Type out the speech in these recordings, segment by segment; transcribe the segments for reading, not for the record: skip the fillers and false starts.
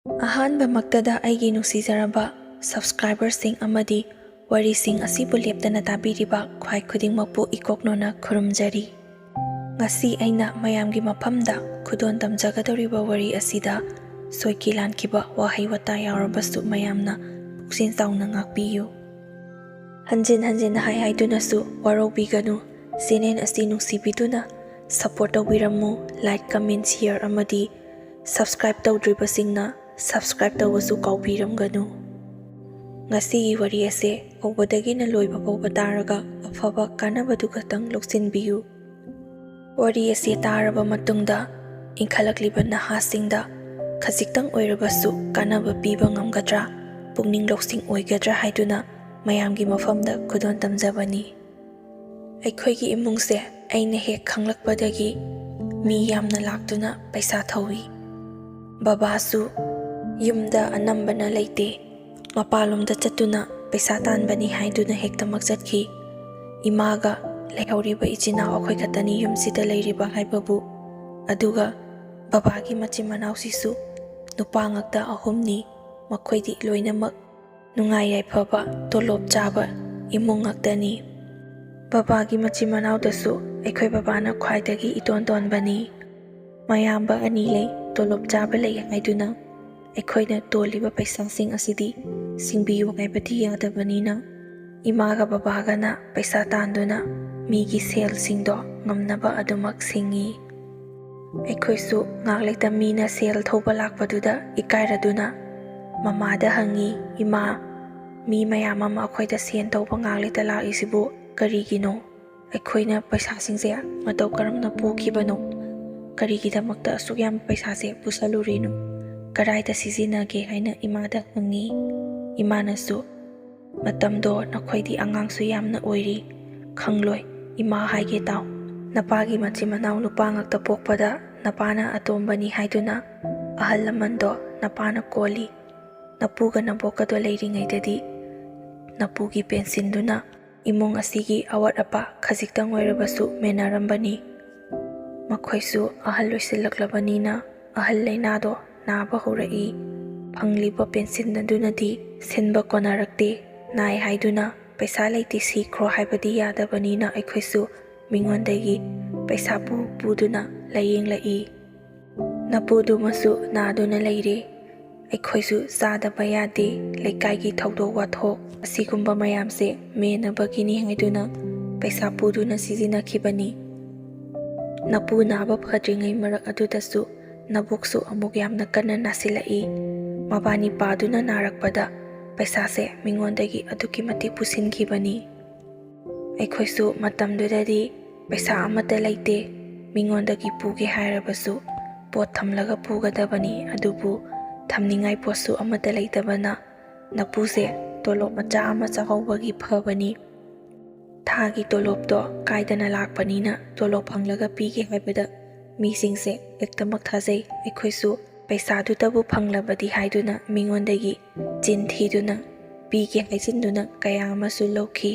ꯑꯍꯥꯟꯕꯃꯛꯇꯗ ꯑꯩꯒꯤ ꯅꯨꯡꯁꯤꯖꯔꯕ ꯁꯕꯁꯀ꯭ꯔꯥꯏꯕꯔꯁꯤꯡ ꯑꯃꯗꯤ ꯋꯥꯔꯤꯁꯤꯡ ꯑꯁꯤꯕꯨ ꯂꯦꯞꯇꯅ ꯇꯥꯕꯤꯔꯤꯕ ꯈ꯭ꯋꯥꯏ ꯈꯨꯗꯤꯡꯃꯛꯄꯨ ꯏꯀꯣꯛꯅꯣꯅ ꯈꯨꯔꯨꯝꯖꯔꯤ꯫ ꯉꯁꯤ ꯑꯩꯅ ꯃꯌꯥꯝꯒꯤ ꯃꯐꯝꯗ ꯈꯨꯗꯣꯟ ꯇꯝꯖꯒꯗꯧꯔꯤꯕ ꯋꯥꯔꯤ ꯑꯁꯤꯗ ꯁꯣꯏꯈꯤ ꯂꯥꯟꯈꯤꯕ ꯋꯥꯍꯩ ꯋꯥꯇꯥ ꯌꯥꯎꯔꯕꯁꯨ ꯃꯌꯥꯝꯅ ꯄꯨꯛꯆꯦꯜ ꯆꯥꯎꯅ ꯉꯥꯛꯄꯤꯌꯨ꯫ ꯍꯟꯖꯤꯟ ꯍꯟꯖꯤꯟ ꯍꯥꯏꯗꯨꯅꯁꯨ ꯋꯥꯔꯧꯕꯤꯒꯅꯨ꯫ ꯆꯦꯅꯦꯜ ꯑꯁꯤ ꯅꯨꯡꯁꯤꯕꯤꯗꯨꯅ ꯁꯄꯣꯔꯠ ꯇꯧꯕꯤꯔꯝꯃꯨ꯫ ꯂꯥꯏꯛ, ꯀꯃꯦꯟꯠ, ꯁꯤꯌꯔ ꯑꯃꯗꯤ ꯁꯕꯁꯀ꯭ꯔꯥꯏꯕ ꯇꯧꯗ꯭ꯔꯤꯕꯁꯤꯡꯅ ꯁꯕꯁꯀ꯭ꯔꯥꯏꯕ ꯇꯧꯕꯁꯨ ꯀꯥꯎꯕꯤꯔꯝꯒꯅꯨ꯫ ꯉꯁꯤꯒꯤ ꯋꯥꯔꯤ ꯑꯁꯤ ꯍꯧꯕꯗꯒꯤꯅ ꯂꯣꯏꯕ ꯐꯥꯎꯕ ꯇꯥꯔꯒ ꯑꯐꯕ ꯀꯥꯟꯅꯕꯗꯨ ꯈꯛꯇꯪ ꯂꯧꯁꯤꯟꯕꯤꯌꯨ꯫ ꯋꯥꯔꯤ ꯑꯁꯤ ꯇꯥꯔꯕ ꯃꯇꯨꯡꯗ ꯏꯟꯈꯠꯂꯛꯂꯤꯕ ꯅꯍꯥꯁꯤꯡꯗ ꯈꯖꯤꯛꯇꯪ ꯑꯣꯏꯔꯕꯁꯨ ꯀꯥꯟꯅꯕ ꯄꯤꯕ ꯉꯝꯒꯗ꯭ꯔꯥ, ꯄꯨꯛꯅꯤꯡ ꯂꯧꯁꯤꯡ ꯑꯣꯏꯒꯗ꯭ꯔꯥ ꯍꯥꯏꯗꯨꯅ ꯃꯌꯥꯝꯒꯤ ꯃꯐꯝꯗ ꯈꯨꯗꯣꯟ ꯇꯝꯖꯕꯅꯤ꯫ ꯑꯩꯈꯣꯏꯒꯤ ꯏꯃꯨꯡꯁꯦ ꯑꯩꯅ ꯍꯦꯛ ꯈꯪꯂꯛꯄꯗꯒꯤ ꯃꯤ ꯌꯥꯝꯅ ꯂꯥꯛꯇꯨꯅ ꯄꯩꯁꯥ ꯊꯧꯏ꯫ ꯕꯕꯥꯁꯨ ꯌꯨꯝꯗ ꯑꯅꯝꯕꯅ ꯂꯩꯇꯦ, ꯃꯄꯥꯟꯂꯣꯝꯗ ꯆꯠꯇꯨꯅ ꯄꯩꯁా ꯇꯥꯟꯕꯅꯤ ꯍꯥꯏꯗꯨꯅ ꯍꯦꯛꯇꯃꯛ ꯆꯠꯈꯤ꯫ ꯏꯃꯥꯒ ꯂꯩꯍꯧꯔꯤꯕ ꯏꯆꯤꯟ-ꯏꯅꯥꯎ ꯑꯩꯈꯣꯏ ꯈꯛꯇꯅꯤ ꯌꯨꯝꯁꯤꯗ ꯂꯩꯔꯤꯕ ꯍꯥꯏꯕꯕꯨ꯫ ꯑꯗꯨꯒ ꯕꯕꯥꯒꯤ ꯃꯆꯤꯟ ꯃꯅꯥꯎꯁꯤꯁꯨ ꯅꯨꯄꯥ ꯉꯥꯛꯇ 3ꯅꯤ꯫ ꯃꯈꯣꯏꯗꯤ ꯂꯣꯏꯅꯃꯛ ꯅꯨꯡꯉꯥꯏ ꯌꯥꯏꯐꯕ ꯇꯣꯂꯣꯞ ꯆꯥꯕ ꯏꯃꯨꯡ ꯉꯥꯛꯇꯅꯤ꯫ ꯕꯕꯥꯒꯤ ꯃꯆꯤꯟ ꯃꯅꯥꯎꯗꯁꯨ ꯑꯩꯈꯣꯏ ꯕꯕꯥꯅ ꯈ꯭ꯋꯥꯏꯗꯒꯤ ꯏꯇꯣꯟ ꯇꯣꯟꯕꯅꯤ꯫ ꯃꯌꯥꯝꯕ 2 ꯂꯩ, ꯇꯣꯂꯣꯞ ꯆꯥꯕ ꯂꯩ ꯍꯥꯏꯗꯨꯅ ꯑꯩꯈꯣꯏꯅ ꯇꯣꯜꯂꯤꯕ ꯄꯩꯁꯥꯁꯤꯡ ꯑꯁꯤꯗꯤ ꯁꯤꯡꯕꯤꯌꯨ ꯍꯥꯏꯕꯗꯤ ꯌꯥꯗꯕꯅꯤꯅ ꯏꯃꯥꯒ ꯕꯕꯥꯒꯅ ꯄꯩꯁా ꯇꯥꯟꯗꯨꯅ ꯃꯤꯒꯤ ꯁꯦꯜꯁꯤꯡꯗꯣ ꯉꯝꯅꯕ ꯑꯗꯨꯃꯛ ꯁꯤꯡꯏ꯫ ꯑꯩꯈꯣꯏꯁꯨ ꯉꯥꯛ ꯂꯩꯇ ꯃꯤꯅ ꯁꯦꯜ ꯊꯧꯕ ꯂꯥꯛꯄꯗꯨꯗ ꯏꯀꯥꯏꯔꯗꯨꯅ ꯃꯃꯥꯗ ꯍꯪꯏ, "ꯏꯃꯥ, ꯃꯤ ꯃꯌꯥꯝ ꯑꯃ ꯑꯩꯈꯣꯏꯗ ꯁꯦꯟ ꯇꯧꯕ ꯉꯥꯛ ꯂꯩꯇ ꯂꯥꯛꯏꯁꯤꯕꯨ ꯀꯔꯤꯒꯤꯅꯣ? ꯑꯩꯈꯣꯏꯅ ꯄꯩꯁꯥꯁꯤꯡꯁꯦ ꯃꯇꯧ ꯀꯔꯝꯅ ꯄꯨꯈꯤꯕꯅꯣ? ꯀꯔꯤꯒꯤꯗꯃꯛꯇ ꯑꯁꯨꯛ ꯌꯥꯝꯕ ꯄꯩꯁꯥꯁꯦ ꯄꯨꯁꯜꯂꯨꯔꯤꯅꯣ? ꯀꯗꯥꯏꯗ ꯁꯤꯖꯤꯟꯅꯒꯦ?" ꯍꯥꯏꯅ ꯏꯃꯥꯗ ꯍꯪꯏ꯫ ꯏꯃꯥꯅꯁꯨ, "ꯃꯇꯝꯗꯣ ꯅꯈꯣꯏꯗꯤ ꯑꯉꯥꯡꯁꯨ ꯌꯥꯝꯅ ꯑꯣꯏꯔꯤ, ꯈꯪꯂꯣꯏ꯫ ꯏꯃꯥ ꯍꯥꯏꯒꯦ ꯇꯥꯎ꯫ ꯅꯄꯥꯒꯤ ꯃꯆꯤꯟ ꯃꯅꯥꯎ ꯅꯨꯄꯥ ꯉꯥꯛꯇ ꯄꯣꯛꯄꯗ ꯅꯄꯥꯅ ꯑꯇꯣꯝꯕꯅꯤ ꯍꯥꯏꯗꯨꯅ ꯑꯍꯜ ꯂꯃꯟꯗꯣ ꯅꯄꯥꯅ ꯀꯣꯜꯂꯤ꯫ ꯅꯄꯨꯒ ꯅꯕꯣꯛꯀꯗꯣ ꯂꯩꯔꯤꯉꯩꯗꯗꯤ ꯅꯄꯨꯒꯤ ꯄꯦꯟꯁꯤꯟꯗꯨꯅ ꯏꯃꯨꯡ ꯑꯁꯤꯒꯤ ꯑꯋꯥꯠ ꯑꯄꯥ ꯈꯖꯤꯛꯇꯪ ꯑꯣꯏꯔꯕꯁꯨ ꯃꯦꯟꯅꯔꯝꯕꯅꯤ꯫ ꯃꯈꯣꯏꯁꯨ ꯑꯍꯜ ꯑꯣꯏꯁꯤꯜꯂꯛꯂꯕꯅꯤꯅ ꯑꯍꯜ ꯂꯩꯅꯥꯗꯣ ꯅꯥꯕ ꯍꯧꯔꯛꯏ꯫ ꯐꯪꯂꯤꯕ ꯄꯦꯟꯁꯤꯟ ꯑꯗꯨꯅꯗꯤ ꯁꯤꯟꯕ ꯀꯣꯟꯅꯔꯛꯇꯦ꯫ ꯅꯥꯏ ꯍꯥꯏꯗꯨꯅ ꯄꯩꯁా ꯂꯩꯇꯦ ꯁꯤꯈ꯭ꯔꯣ ꯍꯥꯏꯕꯗꯤ ꯌꯥꯗꯕꯅꯤꯅ ꯑꯩꯈꯣꯏꯁꯨ ꯃꯤꯉꯣꯟꯗꯒꯤ ꯄꯩꯁꯥ ꯄꯨꯗꯨꯅ ꯂꯥꯌꯦꯡꯂꯛꯏ꯫ ꯅꯄꯨꯗꯨꯃꯁꯨ ꯅꯥꯗꯨꯅ ꯂꯩꯔꯦ꯫ ꯑꯩꯈꯣꯏꯁꯨ ꯆꯥꯗꯕ ꯌꯥꯗꯦ꯫ ꯂꯩꯀꯥꯏꯒꯤ ꯊꯧꯗꯣꯛ ꯋꯥꯊꯣꯛ ꯑꯁꯤꯒꯨꯝꯕ ꯃꯌꯥꯝꯁꯦ ꯃꯦꯟꯅꯕꯒꯤꯅꯤ ꯍꯥꯏꯗꯨꯅ ꯄꯩꯁꯥ ꯄꯨꯗꯨꯅ ꯁꯤꯖꯤꯟꯅꯈꯤꯕꯅꯤ꯫ ꯅꯄꯨ ꯅꯥꯕ ꯐꯗ꯭ꯔꯤꯉꯩ ꯃꯔꯛ ꯑꯗꯨꯗꯁꯨ ꯅꯕꯣꯛꯁꯨ ꯑꯃꯨꯛ ꯌꯥꯝꯅ ꯀꯟꯅ ꯅꯥꯁꯤꯜꯂꯛꯏ꯫ ꯃꯕꯥꯅꯤ ꯄꯥꯗꯨꯅ ꯅꯥꯔꯛꯄꯗ ꯄꯩꯁꯥꯁꯦ ꯃꯤꯉꯣꯟꯗꯒꯤ ꯑꯗꯨꯛꯀꯤ ꯃꯇꯤꯛ ꯄꯨꯁꯤꯟꯈꯤꯕꯅꯤ꯫ ꯑꯩꯈꯣꯏꯁꯨ ꯃꯇꯝꯗꯨꯗꯗꯤ ꯄꯩꯁా ꯑꯃꯠꯇ ꯂꯩꯇꯦ꯫ ꯃꯤꯉꯣꯟꯗꯒꯤ ꯄꯨꯒꯦ ꯍꯥꯏꯔꯕꯁꯨ ꯄꯣꯠ ꯊꯝꯂꯒ ꯄꯨꯒꯗꯕꯅꯤ꯫ ꯑꯗꯨꯕꯨ ꯊꯝꯅꯤꯡꯉꯥꯏ ꯄꯣꯠꯁꯨ ꯑꯃꯠꯇ ꯂꯩꯇꯕꯅ ꯅꯄꯨꯁꯦ ꯇꯣꯂꯣꯞ ꯃꯆꯥ ꯑꯃ ꯆꯥꯍꯧꯕꯒꯤ ꯐꯕꯅꯤ꯫ ꯊꯥꯒꯤ ꯇꯣꯂꯣꯞꯇꯣ ꯀꯥꯏꯗꯅ ꯂꯥꯛꯄꯅꯤꯅ ꯇꯣꯂꯣꯞ ꯐꯪꯂꯒ ꯄꯤꯒꯦ ꯍꯥꯏꯕꯗ ꯃꯤꯁꯤꯡꯁꯦ ꯍꯦꯛꯇꯃꯛ ꯊꯥꯖꯩ꯫ ꯑꯩꯈꯣꯏꯁꯨ ꯄꯩꯁꯥꯗꯨꯇꯕꯨ ꯐꯪꯂꯕꯗꯤ ꯍꯥꯏꯗꯨꯅ ꯃꯤꯉꯣꯟꯗꯒꯤ ꯆꯤꯟ ꯊꯤꯗꯨꯅ ꯄꯤꯒꯦ ꯍꯥꯏꯖꯤꯟꯗꯨꯅ ꯀꯌా ꯑꯃꯁꯨ ꯂꯧꯈꯤ꯫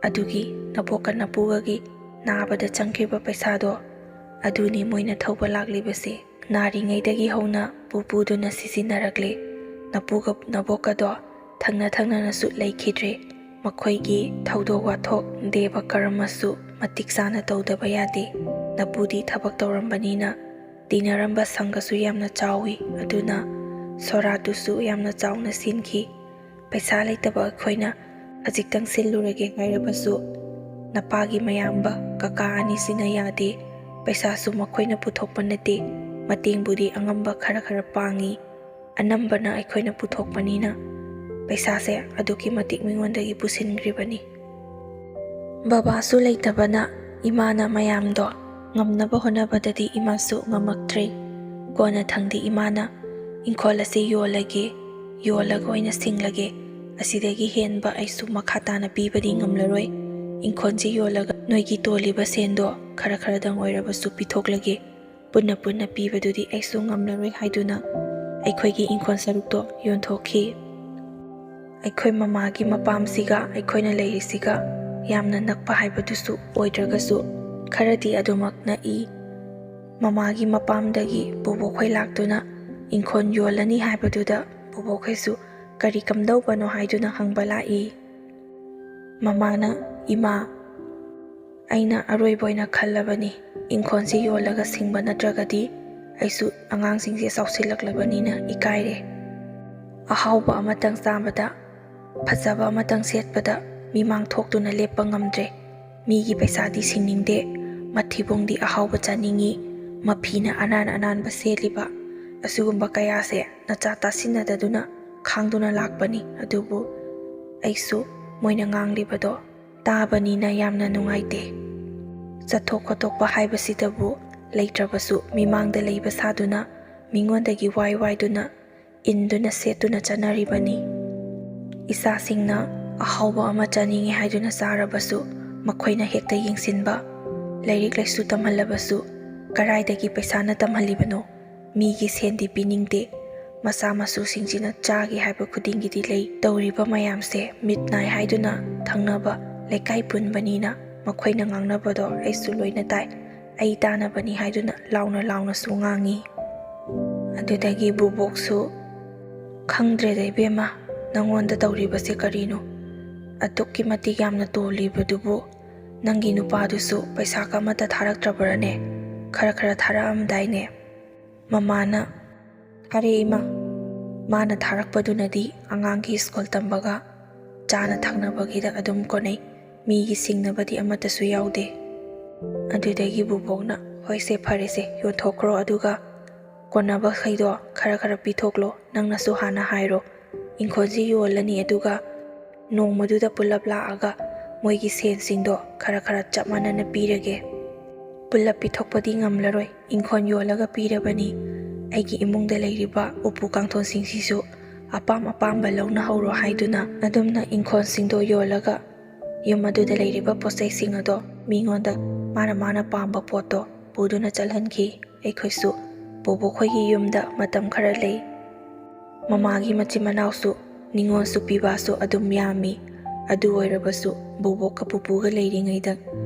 ꯑꯗꯨꯒꯤ ꯅꯕꯣꯛꯀ ꯅꯄꯨꯒꯒꯤ ꯅꯥꯕꯗ ꯆꯪꯈꯤꯕ ꯄꯩꯁꯥꯗꯣ ꯑꯗꯨꯅꯤ ꯃꯣꯏꯅ ꯊꯧꯕ ꯂꯥꯛꯂꯤꯕꯁꯦ꯫ ꯅꯥꯔꯤꯉꯩꯗꯒꯤ ꯍꯧꯅ ꯄꯨꯗꯨꯅ ꯁꯤꯖꯤꯟꯅꯔꯛꯂꯦ꯫ ꯅꯄꯨꯒ ꯅꯕꯣꯛꯀꯗꯣ ꯊꯪꯅ ꯊꯪꯅꯅꯁꯨ ꯂꯩꯈꯤꯗ꯭ꯔꯦ꯫ ꯃꯈꯣꯏꯒꯤ ꯊꯧꯗꯣꯛ ꯋꯥꯊꯣꯛ ꯗꯦꯕ ꯀꯔꯃꯁꯨ ꯃꯇꯤꯛ ꯆꯥꯅ ꯇꯧꯗꯕ ꯌꯥꯗꯦ꯫ ꯅꯄꯨꯗꯤ ꯊꯕꯛ ꯇꯧꯔꯝꯕꯅꯤꯅ ꯇꯤꯟꯅꯔꯝꯕ ꯁꯪꯒꯁꯨ ꯌꯥꯝꯅ ꯆꯥꯎꯏ꯫ ꯑꯗꯨꯅ ꯁꯣꯔꯥꯠꯇꯨꯁꯨ ꯌꯥꯝꯅ ꯆꯥꯎꯅ ꯁꯤꯟꯈꯤ꯫ ꯄꯩꯁా ꯂꯩꯇꯕ ꯑꯩꯈꯣꯏꯅ ꯈꯖꯤꯛꯇꯪ ꯁꯤꯜꯂꯨꯔꯒꯦ ꯍꯥꯏꯔꯕꯁꯨ ꯅꯄꯥꯒꯤ ꯃꯌꯥꯝꯕ ꯀꯀꯥ 2ꯁꯤꯅ ꯌꯥꯗꯦ꯫ ꯄꯩꯁꯥꯁꯨ ꯃꯈꯣꯏꯅ ꯄꯨꯊꯣꯛꯄ ꯅꯠꯇꯦ, ꯃꯇꯦꯡꯕꯨꯗꯤ ꯑꯉꯝꯕ ꯈꯔ ꯄꯥꯡꯏ꯫ ꯑꯅꯝꯕꯅ ꯑꯩꯈꯣꯏꯅ ꯄꯨꯊꯣꯛꯄꯅꯤꯅ ꯄꯩꯁꯥꯁꯦ ꯑꯗꯨꯛꯀꯤ ꯃꯇꯤꯛ ꯃꯤꯉꯣꯟꯗꯒꯤ ꯄꯨꯁꯤꯟꯈ꯭ꯔꯤꯕꯅꯤ꯫ ꯕꯕꯥꯁꯨ ꯂꯩꯇꯕꯅ ꯏꯃꯥꯅ ꯃꯌꯥꯝꯗꯣ ꯉꯝꯅꯕ ꯍꯣꯠꯅꯕꯗꯗꯤ ꯏꯃꯥꯁꯨ ꯉꯝꯃꯛꯇ꯭ꯔꯦ꯫ ꯀꯣꯟꯅꯊꯪꯗꯤ ꯏꯃꯥꯅ ꯏꯪꯈꯣꯜ ꯑꯁꯤ ꯌꯣꯜꯂꯒ ꯑꯣꯏꯅ ꯁꯤꯡꯂꯒꯦ꯫ ꯑꯁꯤꯗꯒꯤ ꯍꯦꯟꯕ ꯑꯩꯁꯨ ꯃꯈꯥ ꯇꯥꯅ ꯄꯤꯕꯗꯤ ꯉꯝꯂꯔꯣꯏ꯫ ꯏꯪꯈꯣꯜꯁꯤ ꯌꯣꯜꯂꯒ ꯅꯣꯏꯒꯤ ꯇꯣꯜꯂꯤꯕ ꯁꯦꯟꯗꯣ ꯈꯔꯗꯪ ꯑꯣꯏꯔꯕꯁꯨ ꯄꯤꯊꯣꯛꯂꯒꯦ꯫ ꯄꯨꯟꯅ ꯄꯤꯕꯗꯨꯗꯤ ꯑꯩꯁꯨ ꯉꯝꯂꯔꯣꯏ ꯍꯥꯏꯗꯨꯅ ꯑꯩꯈꯣꯏꯒꯤ ꯏꯪꯈꯣꯜ ꯁꯔꯨꯛꯇꯣ ꯌꯣꯟꯊꯣꯛꯈꯤ꯫ ꯑꯩꯈꯣꯏ ꯃꯃꯥꯒꯤ ꯃꯄꯥꯝꯁꯤꯒ ꯑꯩꯈꯣꯏꯅ ꯂꯩꯔꯤꯁꯤꯒ ꯌꯥꯝꯅ ꯅꯛꯄ ꯍꯥꯏꯕꯗꯨꯁꯨ ꯑꯣꯏꯗ꯭ꯔꯒꯁꯨ ꯈꯔꯗꯤ ꯑꯗꯨꯃꯛ ꯅꯛꯏ꯫ ꯃꯃꯥꯒꯤ ꯃꯄꯥꯝꯗꯒꯤ ꯕꯣꯕꯣꯛꯈꯣꯏ ꯂꯥꯛꯇꯨꯅ ꯏꯪꯈꯣꯜ ꯌꯣꯜꯂꯅꯤ ꯍꯥꯏꯕꯗꯨꯗ ꯕꯣꯕꯣꯛꯈꯩꯁꯨ ꯀꯔꯤ ꯀꯝꯗꯧꯕꯅꯣ ꯍꯥꯏꯗꯨꯅ ꯍꯪꯕ ꯂꯥꯛꯏ꯫ ꯃꯃꯥꯅ "ꯏꯃꯥ, ꯑꯩꯅ ꯑꯔꯣꯏꯕ ꯑꯣꯏꯅ ꯈꯜꯂꯕꯅꯤ, ꯏꯪꯈꯣꯜꯁꯤ ꯌꯣꯜꯂꯒ ꯁꯤꯡꯕ ꯅꯠꯇ꯭ꯔꯒꯗꯤ ꯑꯩꯁꯨ ꯑꯉꯥꯡꯁꯤꯡꯁꯦ ꯆꯥꯎꯁꯤꯜꯂꯛꯂꯕꯅꯤꯅ ꯏꯀꯥꯏꯔꯦ꯫ ꯑꯍꯥꯎꯕ ꯑꯃꯇꯪ ꯆꯥꯕꯗ, ꯐꯖꯕ ꯑꯃꯇꯪ ꯁꯦꯠꯄꯗ ꯃꯤꯃꯥꯡ ꯊꯣꯛꯇꯨꯅ ꯂꯦꯞꯄ ꯉꯝꯗ꯭ꯔꯦ꯫ ꯃꯤꯒꯤ ꯄꯩꯁꯥꯗꯤ ꯁꯤꯡꯅꯤꯡꯗꯦ, ꯃꯊꯤꯕꯣꯡꯗꯤ ꯑꯍꯥꯎꯕ ꯆꯥꯅꯤꯡꯉꯤ, ꯃꯐꯤꯅ ꯑꯅꯥꯟ ꯑꯅꯥꯟꯕ ꯁꯦꯠꯂꯤꯕ, ꯑꯁꯤꯒꯨꯝꯕ ꯀꯌꯥꯁꯦ ꯅꯆꯥ ꯇꯥꯁꯤꯟꯅꯗꯗꯨꯅ ꯈꯥꯡꯗꯨꯅ ꯂꯥꯛꯄꯅꯤ꯫ ꯑꯗꯨꯕꯨ ꯑꯩꯁꯨ ꯃꯣꯏꯅ ꯉꯥꯡꯂꯤꯕꯗꯣ ꯇꯥꯕꯅꯤꯅ ꯌꯥꯝꯅ ꯅꯨꯡꯉꯥꯏꯇꯦ꯫ ꯆꯠꯊꯣꯛ ꯈꯣꯠꯇꯣꯛꯄ ꯍꯥꯏꯕꯁꯤꯗꯕꯨ ꯂꯩꯇ꯭ꯔꯕꯁꯨ ꯃꯤꯃꯥꯡꯗ ꯂꯩꯕ ꯁꯥꯗꯨꯅ ꯃꯤꯉꯣꯟꯗꯒꯤ ꯋꯥꯏꯗꯨꯅ ꯏꯟꯗꯨꯅ ꯁꯦꯠꯇꯨꯅ ꯆꯠꯅꯔꯤꯕꯅꯤ꯫ ꯏꯆꯥꯁꯤꯡꯅ ꯑꯍꯥꯎꯕ ꯑꯃ ꯆꯥꯅꯤꯡꯉꯤ ꯍꯥꯏꯗꯨꯅ ꯆꯥꯔꯕꯁꯨ ꯃꯈꯣꯏꯅ ꯍꯦꯛꯇ ꯌꯦꯡꯁꯤꯟꯕ, ꯂꯥꯏꯔꯤꯛ ꯂꯥꯏꯁꯨ ꯇꯝꯍꯜꯂꯕꯁꯨ ꯀꯔꯥꯏꯗꯒꯤ ꯄꯩꯁꯥꯅ ꯇꯝꯍꯜꯂꯤꯕꯅꯣ, ꯃꯤꯒꯤ ꯁꯦꯟꯗꯤ ꯄꯤꯅꯤꯡꯗꯦ, ꯃꯆꯥ ꯃꯁꯨꯁꯤꯡꯁꯤꯅ ꯆꯥꯒꯦ ꯍꯥꯏꯕ ꯈꯨꯗꯤꯡꯒꯤꯗꯤ ꯂꯩ꯫ ꯇꯧꯔꯤꯕ ꯃꯌꯥꯝꯁꯦ ꯃꯤꯠ ꯅꯥꯏ ꯍꯥꯏꯗꯨꯅ ꯊꯪꯅꯕ ꯂꯩꯀꯥꯏ ꯄꯨꯟꯕꯅꯤꯅ ꯃꯈꯣꯏꯅ ꯉꯥꯡꯅꯕꯗꯣ ꯑꯩꯁꯨ ꯂꯣꯏꯅ ꯇꯥꯏ, ꯑꯩ ꯇꯥꯅꯕꯅꯤ ꯍꯥꯏꯗꯨꯅ ꯂꯥꯎꯅ ꯂꯥꯎꯅꯁꯨ ꯉꯥꯡꯉꯤ꯫ ꯑꯗꯨꯗꯒꯤ ꯕꯨꯕꯣꯛꯁꯨ "ꯈꯪꯗ꯭ꯔꯦꯗ ꯏꯕꯦꯝꯃ, ꯅꯪꯉꯣꯟꯗ ꯇꯧꯔꯤꯕꯁꯦ ꯀꯔꯤꯅꯣ? ꯑꯗꯨꯛꯀꯤ ꯃꯇꯤꯛ ꯌꯥꯝꯅ ꯇꯣꯜꯂꯤꯕꯗꯨꯕꯨ ꯅꯪꯒꯤ ꯅꯨꯄꯥꯗꯨꯁꯨ ꯄꯩꯁꯥꯒ ꯑꯃꯠꯇ ꯊꯥꯔꯛꯇ꯭ꯔꯕꯔꯅꯦ? ꯈꯔ ꯊꯥꯔꯛꯑꯝꯗꯥꯏꯅꯦ?" ꯃꯃꯥꯅ "ꯊꯥꯔꯛꯑꯦ ꯏꯃꯥ, ꯃꯥꯅ ꯊꯥꯔꯛꯄꯗꯨꯅꯗꯤ ꯑꯉꯥꯡꯒꯤ ꯁ꯭ꯀꯨꯜ ꯇꯝꯕꯒ ꯆꯥꯅ ꯊꯛꯅꯕꯒꯤꯗ ꯑꯗꯨꯝ ꯀꯣꯟꯅꯩ, ꯃꯤꯒꯤ ꯁꯤꯡꯅꯕꯗꯤ ꯑꯃꯠꯇꯁꯨ ꯌꯥꯎꯗꯦ." ꯑꯗꯨꯗꯒꯤ ꯕꯨꯕꯣꯛꯅ "ꯍꯣꯏꯁꯦ ꯐꯔꯦꯁꯦ, ꯌꯣꯟꯊꯣꯛꯈ꯭ꯔꯣ, ꯑꯗꯨꯒ ꯀꯣꯟꯅꯕꯈꯩꯗꯣ ꯈꯔ ꯄꯤꯊꯣꯛꯂꯣ, ꯅꯪꯅꯁꯨ ꯍꯥꯟꯅ ꯍꯥꯏꯔꯣ, ꯏꯪꯈꯣꯜꯁꯤ ꯌꯣꯜꯂꯅꯤ, ꯑꯗꯨꯒ ꯅꯣꯡꯃꯗꯨꯗ ꯄꯨꯜꯂꯞ ꯂꯥꯛꯑꯒ ꯃꯣꯏꯒꯤ ꯁꯦꯟꯁꯤꯡꯗꯣ ꯈꯔ ꯆꯞ ꯃꯥꯟꯅꯅ ꯄꯤꯔꯒꯦ꯫ ꯄꯨꯜꯂꯞ ꯄꯤꯊꯣꯛꯄꯗꯤ ꯉꯝꯂꯔꯣꯏ, ꯏꯪꯈꯣꯜ ꯌꯣꯜꯂꯒ ꯄꯤꯔꯕꯅꯤ, ꯑꯩꯒꯤ ꯏꯃꯨꯡꯗ ꯂꯩꯔꯤꯕ ꯎꯄꯨ ꯀꯥꯡꯊꯣꯟꯁꯤꯡꯁꯤꯁꯨ ꯑꯄꯥꯝꯕ ꯂꯧꯅꯍꯧꯔꯣ" ꯍꯥꯏꯗꯨꯅ ꯑꯗꯨꯝꯅ ꯏꯪꯈꯣꯜꯁꯤꯡꯗꯣ ꯌꯣꯜꯂꯒ ꯌꯨꯝ ꯑꯗꯨꯗ ꯂꯩꯔꯤꯕ ꯄꯣꯠꯆꯩꯁꯤꯡ ꯑꯗꯣ ꯃꯤꯉꯣꯟꯗ ꯃꯥꯅ ꯄꯥꯝꯕ ꯄꯣꯠꯇꯣ ꯄꯨꯗꯨꯅ ꯆꯠꯍꯟꯈꯤ꯫ ꯑꯩꯈꯣꯏꯁꯨ ꯕꯣꯕꯣꯛꯈꯣꯏꯒꯤ ꯌꯨꯝꯗ ꯃꯇꯝ ꯈꯔ ꯂꯩ꯫ ꯃꯃꯥꯒꯤ ꯃꯆꯤꯟ ꯃꯅꯥꯎꯁꯨ ꯅꯤꯉꯣꯜꯁꯨ ꯄꯤꯕꯥꯁꯨ ꯑꯗꯨꯝ ꯌꯥꯝꯃꯤ꯫ ꯑꯗꯨ ꯑꯣꯏꯔꯕꯁꯨ ꯕꯣꯕꯣꯛꯀ ꯄꯨꯄꯨꯒ ꯂꯩꯔꯤꯉꯩꯗ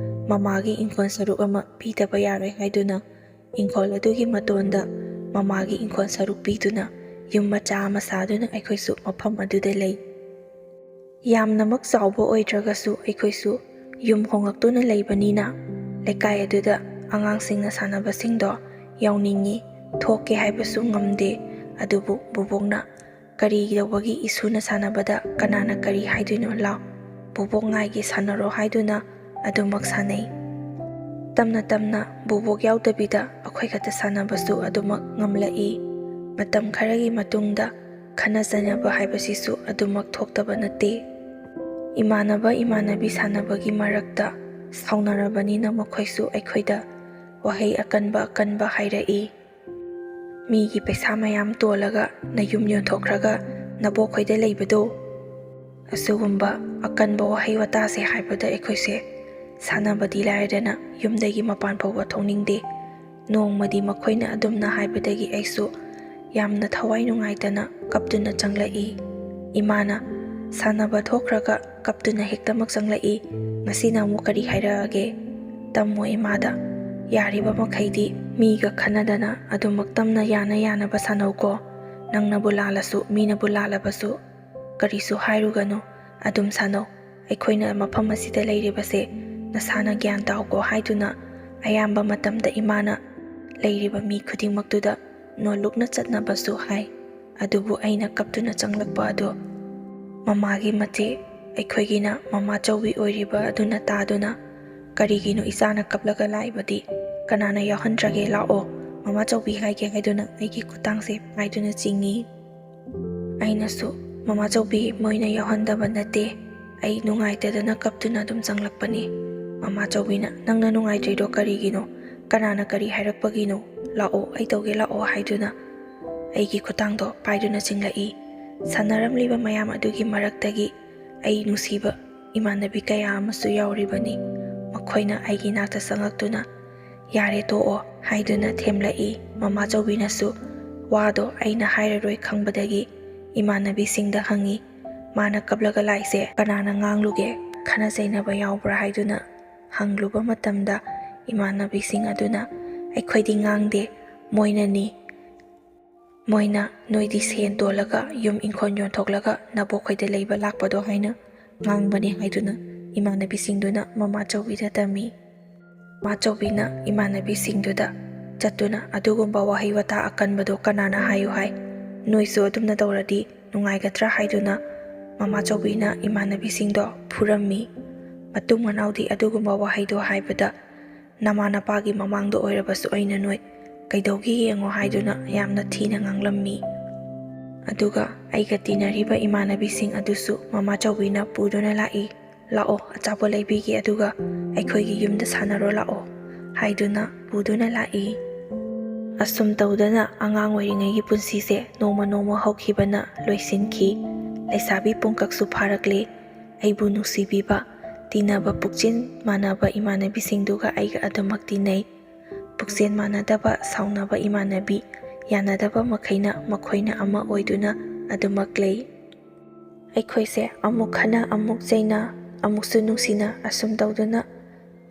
ꯃꯃꯥꯒꯤ ꯏꯪꯈꯣꯜ ꯁꯔꯨꯛ ꯑꯃ ꯄꯤꯗꯕ ꯌꯥꯔꯣꯏ ꯍꯥꯏꯗꯨꯅ ꯏꯪꯈꯣꯜ ꯑꯗꯨꯒꯤ ꯃꯇꯣꯟꯗ ꯃꯃꯥꯒꯤ ꯏꯪꯈꯣꯜ ꯁꯔꯨꯛ ꯄꯤꯗꯨꯅ ꯌꯨꯝ ꯃꯆꯥ ꯑꯃ ꯁꯥꯗꯨꯅ ꯑꯩꯈꯣꯏꯁꯨ ꯃꯐꯝ ꯑꯗꯨꯗ ꯂꯩ꯫ ꯌꯥꯝꯅꯃꯛ ꯆꯥꯎꯕ ꯑꯣꯏꯗ꯭ꯔꯒꯁꯨ ꯑꯩꯈꯣꯏꯁꯨ ꯌꯨꯝ ꯍꯣꯡꯉꯛꯇꯨꯅ ꯂꯩꯕꯅꯤꯅ ꯂꯩꯀꯥꯏ ꯑꯗꯨꯗ ꯑꯉꯥꯡꯁꯤꯡꯅ ꯁꯥꯟꯅꯕꯁꯤꯡꯗோ ꯌꯥꯎꯅꯤꯡꯉꯤ, ꯊꯣꯛꯀꯦ ꯍꯥꯏꯕꯁꯨ ꯉꯝꯗꯦ꯫ ꯑꯗꯨꯕꯨ ꯕꯨꯕꯣꯛꯅ "ꯀꯔꯤꯗꯧꯕꯒꯤ ꯏꯁꯨꯅ ꯁꯥꯟꯅꯕꯗ ꯀꯅꯥꯅ ꯀꯔꯤ ꯍꯥꯏꯗꯣꯏꯅꯣ, ꯂꯥꯎ, ꯕꯨꯕꯣꯛ ꯉꯥꯏꯒꯦ, ꯁꯥꯟꯅꯔꯣ" ꯍꯥꯏꯗꯨꯅ ꯑꯗꯨꯃꯛ ꯁꯥꯟꯅꯩ꯫ ꯇꯞꯅ ꯕꯨꯕꯣꯛ ꯌꯥꯎꯗꯕꯤꯗ ꯑꯩꯈꯣꯏ ꯈꯛꯇ ꯁꯥꯟꯅꯕꯁꯨ ꯑꯗꯨꯃꯛ ꯉꯝꯂꯛꯏ꯫ ꯃꯇꯝ ꯈꯔꯒꯤ ꯃꯇꯨꯡꯗ ꯈꯠꯅ ꯆꯩꯅꯕ ꯍꯥꯏꯕꯁꯤꯁꯨ ꯑꯗꯨꯃꯛ ꯊꯣꯛꯇꯕ ꯅꯠꯇꯦ꯫ ꯏꯃꯥꯟꯅꯕ ꯏꯃꯥꯟꯅꯕꯤ ꯁꯥꯟꯅꯕꯒꯤ ꯃꯔꯛꯇ ꯁꯥꯎꯅꯔꯕꯅꯤꯅ ꯃꯈꯣꯏꯁꯨ ꯑꯩꯈꯣꯏꯗ ꯋꯥꯍꯩ ꯑꯀꯟꯕ ꯍꯥꯏꯔꯛꯏ꯫ "ꯃꯤꯒꯤ ꯄꯩꯁꯥ ꯃꯌꯥꯝ ꯇꯣꯜꯂꯒ ꯅꯌꯨꯝ ꯌꯣꯟꯊꯣꯛꯈ꯭ꯔꯒ ꯅꯕꯣꯛꯈꯣꯏꯗ ꯂꯩꯕꯗꯣ", ꯑꯁꯤꯒꯨꯝꯕ ꯑꯀꯟꯕ ꯋꯥꯍꯩ ꯋꯥꯇꯥꯁꯦ ꯍꯥꯏꯕꯗ ꯑꯩꯈꯣꯏꯁꯦ ꯁꯥꯟꯅꯕꯗꯤ ꯂꯥꯏꯔꯗꯅ ꯌꯨꯝꯗꯒꯤ ꯃꯄꯥꯟ ꯐꯥꯎꯕ ꯊꯣꯛꯅꯤꯡꯗꯦ꯫ ꯅꯣꯡꯃꯗꯤ ꯃꯈꯣꯏꯅ ꯑꯗꯨꯝꯅ ꯍꯥꯏꯕꯗꯒꯤ ꯑꯩꯁꯨ ꯌꯥꯝꯅ ꯊꯋꯥꯏ ꯅꯨꯡꯉꯥꯏꯇꯅ ꯀꯞꯇꯨꯅ ꯆꯪꯂꯛꯏ꯫ ꯏꯃꯥꯅ "ꯁꯥꯟꯅꯕ ꯊꯣꯛꯈ꯭ꯔꯒ ꯀꯞꯇꯨꯅ ꯍꯦꯛꯇꯃꯛ ꯆꯪꯂꯛꯏ, ꯉꯁꯤꯅ ꯑꯃꯨꯛ ꯀꯔꯤ ꯍꯥꯏꯔꯛꯑꯒꯦ? ꯇꯝꯃꯣ ꯏꯃꯥꯗ, ꯌꯥꯔꯤꯕ ꯃꯈꯩꯗꯤ ꯃꯤꯒ ꯈꯟꯅꯗꯅ ꯑꯗꯨꯃꯛ ꯇꯝꯅ ꯌꯥꯅꯕ ꯁꯥꯟꯅꯧꯀꯣ, ꯅꯪꯅꯕꯨ ꯂꯥꯜꯂꯁꯨ ꯃꯤꯅꯕꯨ ꯂꯥꯜꯂꯕꯁꯨ ꯀꯔꯤꯁꯨ ꯍꯥꯏꯔꯨꯒꯅꯨ, ꯑꯗꯨꯝ ꯁꯥꯟꯅꯧ, ꯑꯩꯈꯣꯏꯅ ꯃꯐꯝ ꯑꯁꯤꯗ ꯂꯩꯔꯤꯕꯁꯦ ꯅꯁꯥꯅ ꯒ꯭ꯌꯥꯟ តាꯎꯀꯣ" ꯍꯥꯏꯗꯨꯅ ꯑꯌꯥꯝꯕ ꯃꯇꯝꯗ ꯏꯃꯥꯅ ꯂꯩꯔꯤꯕ ꯃꯤ ꯈꯨꯗꯤꯡꯃꯛꯇꯨꯗ ꯅꯣꯜꯂꯨꯛꯅ ꯆꯠꯅꯕꯁꯨ ꯍꯥꯏ꯫ ꯑꯗꯨꯕꯨ ꯑꯩꯅ ꯀꯞꯇꯨꯅ ꯆꯪꯂꯛꯄ ꯑꯗꯣ ꯃꯃꯥꯒꯤ ꯃꯆꯦ, ꯑꯩꯈꯣꯏꯒꯤꯅ ꯃꯃꯥꯆꯧꯕꯤ ꯑꯣꯏꯔꯤꯕ ꯑꯗꯨꯅ ꯇꯥꯗꯨꯅ "ꯀꯔꯤꯒꯤꯅꯣ ꯏꯆꯥꯅ ꯀꯞꯂꯒ ꯂꯥꯛꯏꯕꯗꯤ? ꯀꯅꯥꯅ ꯌꯥꯎꯍꯟꯗ꯭ꯔꯒꯦ? ꯂꯥꯛꯑꯣ, ꯃꯃꯥꯆꯧꯕꯤ ꯍꯥꯏꯒꯦ" ꯍꯥꯏꯗꯨꯅ ꯑꯩꯒꯤ ꯈꯨꯠꯇꯥꯡꯁꯦ ꯄꯥꯏꯗꯨꯅ ꯆꯤꯡꯉꯤ꯫ ꯑꯩꯅꯁꯨ "ꯃꯃꯥꯆꯧꯕꯤ, ꯃꯣꯏꯅ ꯌꯥꯎꯍꯟꯗꯕ ꯅꯠꯇꯦ, ꯑꯩ ꯅꯨꯡꯉꯥꯏꯇꯗꯅ ꯀꯞꯇꯨꯅ ꯑꯗꯨꯝ ꯆꯪꯂꯛꯄꯅꯤ." ꯃꯃꯥꯆꯧꯕꯤꯅ "ꯅꯪꯅ ꯅꯨꯡꯉꯥꯏꯇ꯭ꯔꯤꯗꯣ ꯀꯔꯤꯒꯤꯅꯣ? ꯀꯅꯥꯅ ꯀꯔꯤ ꯍꯥꯏꯔꯛꯄꯒꯤꯅꯣ? ꯂꯥꯛꯑꯣ, ꯑꯩ ꯇꯧꯒꯦ, ꯂꯥꯛꯑꯣ" ꯍꯥꯏꯗꯨꯅ ꯑꯩꯒꯤ ꯈꯨꯠꯇꯥꯡꯗꯣ ꯄꯥꯏꯗꯨꯅ ꯆꯤꯡꯂꯛꯏ꯫ ꯁꯥꯟꯅꯔꯝꯂꯤꯕ ꯃꯌꯥꯝ ꯑꯗꯨꯒꯤ ꯃꯔꯛꯇꯒꯤ ꯑꯩ ꯅꯨꯡꯁꯤꯕ ꯏꯃꯥꯟꯅꯕꯤ ꯀꯌꯥ ꯑꯃꯁꯨ ꯌꯥꯎꯔꯤꯕꯅꯤ꯫ ꯃꯈꯣꯏꯅ ꯑꯩꯒꯤ ꯅꯥꯛꯇ ꯆꯪꯉꯛꯇꯨꯅ "ꯌꯥꯔꯦ, ꯇꯣꯛꯑꯣ" ꯍꯥꯏꯗꯨꯅ ꯊꯦꯝꯂꯛꯏ꯫ ꯃꯃꯥꯆꯧꯕꯤꯅꯁꯨ ꯋꯥꯗꯣ ꯑꯩꯅ ꯍꯥꯏꯔꯔꯣꯏ ꯈꯪꯕꯗꯒꯤ ꯏꯃꯥꯟꯅꯕꯤꯁꯤꯡꯗ ꯍꯪꯉꯤ, "ꯃꯥꯅ ꯀꯞꯂꯒ ꯂꯥꯛꯏꯁꯦ ꯀꯅꯥꯅ ꯉꯥꯡꯂꯨꯒꯦ? ꯈꯠꯅ ꯆꯩꯅꯕ ꯌꯥꯎꯕ꯭ꯔꯥ?" ꯍꯥꯏꯗꯨꯅ ꯍꯪꯂꯨꯕ ꯃꯇꯝꯗ ꯏꯃꯥꯟꯅꯕꯤꯁꯤꯡ ꯑꯗꯨꯅ "ꯑꯩꯈꯣꯏꯗꯤ ꯉꯥꯡꯗꯦ, ꯃꯣꯏꯅꯅꯤ, ꯃꯣꯏꯅ ꯅꯣꯏꯗꯤ ꯁꯦꯟ ꯇꯣꯜꯂꯒ ꯌꯨꯝ ꯏꯪꯈꯣꯜ ꯌꯣꯟꯊꯣꯛꯂꯒ ꯅꯕꯣꯛꯈꯣꯏꯗ ꯂꯩꯕ ꯂꯥꯛꯄꯗꯣ ꯍꯥꯏꯅ ꯉꯥꯡꯕꯅꯤ ꯍꯥꯏꯗꯨꯅ ꯏꯃꯥꯟꯅꯕꯤꯁꯤꯡꯗꯨꯅ ꯃꯃꯥꯆꯧꯕꯤꯗ ꯇꯝꯃꯤ꯫ ꯃꯥꯆꯧꯕꯤꯅ ꯏꯃꯥꯟꯅꯕꯤꯁꯤꯡꯗꯨꯗ ꯆꯠꯇꯨꯅ ꯑꯗꯨꯒꯨꯝꯕ ꯋꯥꯍꯩ ꯋꯥꯇꯥ ꯑꯀꯟꯕꯗꯣ ꯀꯅꯥꯅ ꯍꯥꯏꯌꯨ ꯍꯥꯏ, ꯅꯣꯏꯁꯨ ꯑꯗꯨꯝꯅ ꯇꯧꯔꯗꯤ ꯅꯨꯡꯉꯥꯏꯒꯗ꯭ꯔꯥ ꯍꯥꯏꯗꯨꯅ ꯃꯃꯥꯆꯧꯕꯤꯅ ꯏꯃꯥꯟꯅꯕꯤꯁꯤꯡꯗꯣ ꯐꯨꯔꯝꯃꯤ꯫ ꯃꯇꯨꯡ ꯃꯅꯥꯎꯗꯤ ꯑꯗꯨꯒꯨꯝꯕ ꯋꯥꯍꯩꯗꯣ ꯍꯥꯏꯕꯗ ꯅꯃꯥ ꯅꯄꯥꯒꯤ ꯃꯃꯥꯡꯗ ꯑꯣꯏꯔꯕꯁꯨ ꯑꯩꯅ ꯅꯣꯏ ꯀꯩꯗꯧꯒꯦ ꯌꯦꯡꯉꯣ ꯍꯥꯏꯗꯨꯅ ꯌꯥꯝꯅ ꯊꯤꯅ ꯉꯥꯡꯂꯝꯃꯤ꯫ ꯑꯗꯨꯒ ꯑꯩꯒ ꯇꯤꯟꯅꯔꯤꯕ ꯏꯃꯥꯟꯅꯕꯤꯁꯤꯡ ꯑꯗꯨꯁꯨ ꯃꯃꯥꯆꯧꯕꯤꯅ ꯄꯨꯗꯨꯅ ꯂꯥꯛꯏ꯫ ꯂꯥꯛꯑꯣ ꯑꯆꯥꯄꯣꯠ ꯂꯩꯕꯤꯒꯦ ꯑꯗꯨꯒ ꯑꯩꯈꯣꯏꯒꯤ ꯌꯨꯝꯗ ꯁꯥꯟꯅꯔꯣ ꯂꯥꯛꯑꯣ ꯍꯥꯏꯗꯨꯅ ꯄꯨꯗꯨꯅ ꯂꯥꯛꯏ꯫ ꯑꯁꯨꯝ ꯇꯧꯗꯅ ꯑꯉꯥꯡ ꯑꯣꯏꯔꯤꯉꯩꯒꯤ ꯄꯨꯟꯁꯤꯁꯦ ꯅꯣꯡꯃ ꯅꯣꯡꯃ ꯍꯧꯈꯤꯕꯅ ꯂꯣꯏꯁꯤꯟꯈꯤ꯫ ꯂꯩꯁꯥꯕꯤ ꯄꯨꯡꯀꯛꯁꯨ ꯐꯥꯔꯛꯂꯦ꯫ ꯑꯩꯕꯨ ꯅꯨꯡꯁꯤꯕꯤꯕ, ꯇꯤꯟꯅꯕ ꯄꯨꯛꯆꯦꯜ ꯃꯥꯟꯅꯕ ꯏꯃꯥꯟꯅꯕꯤꯁꯤꯡꯗꯨꯒ ꯑꯩꯒ ꯑꯗꯨꯃꯛ ꯇꯤꯟꯅꯩ꯫ ꯄꯨꯛꯆꯦꯜ ꯃꯥꯟꯅꯗꯕ, ꯁꯥꯎꯅꯕ ꯏꯃꯥꯟꯅꯕꯤ, ꯌꯥꯅꯗꯕ ꯃꯈꯩꯅ ꯃꯈꯣꯏꯅ ꯑꯃ ꯑꯣꯏꯗꯨꯅ ꯑꯗꯨꯃꯛ ꯂꯩ꯫ ꯑꯩꯈꯣꯏꯁꯦ ꯑꯃꯨꯛ ꯈꯟꯅ ꯑꯃꯨꯛ ꯆꯩꯅ ꯑꯃꯨꯛꯁꯨ ꯅꯨꯡꯁꯤꯅ ꯑꯁꯨꯝ ꯇꯧꯗꯨꯅ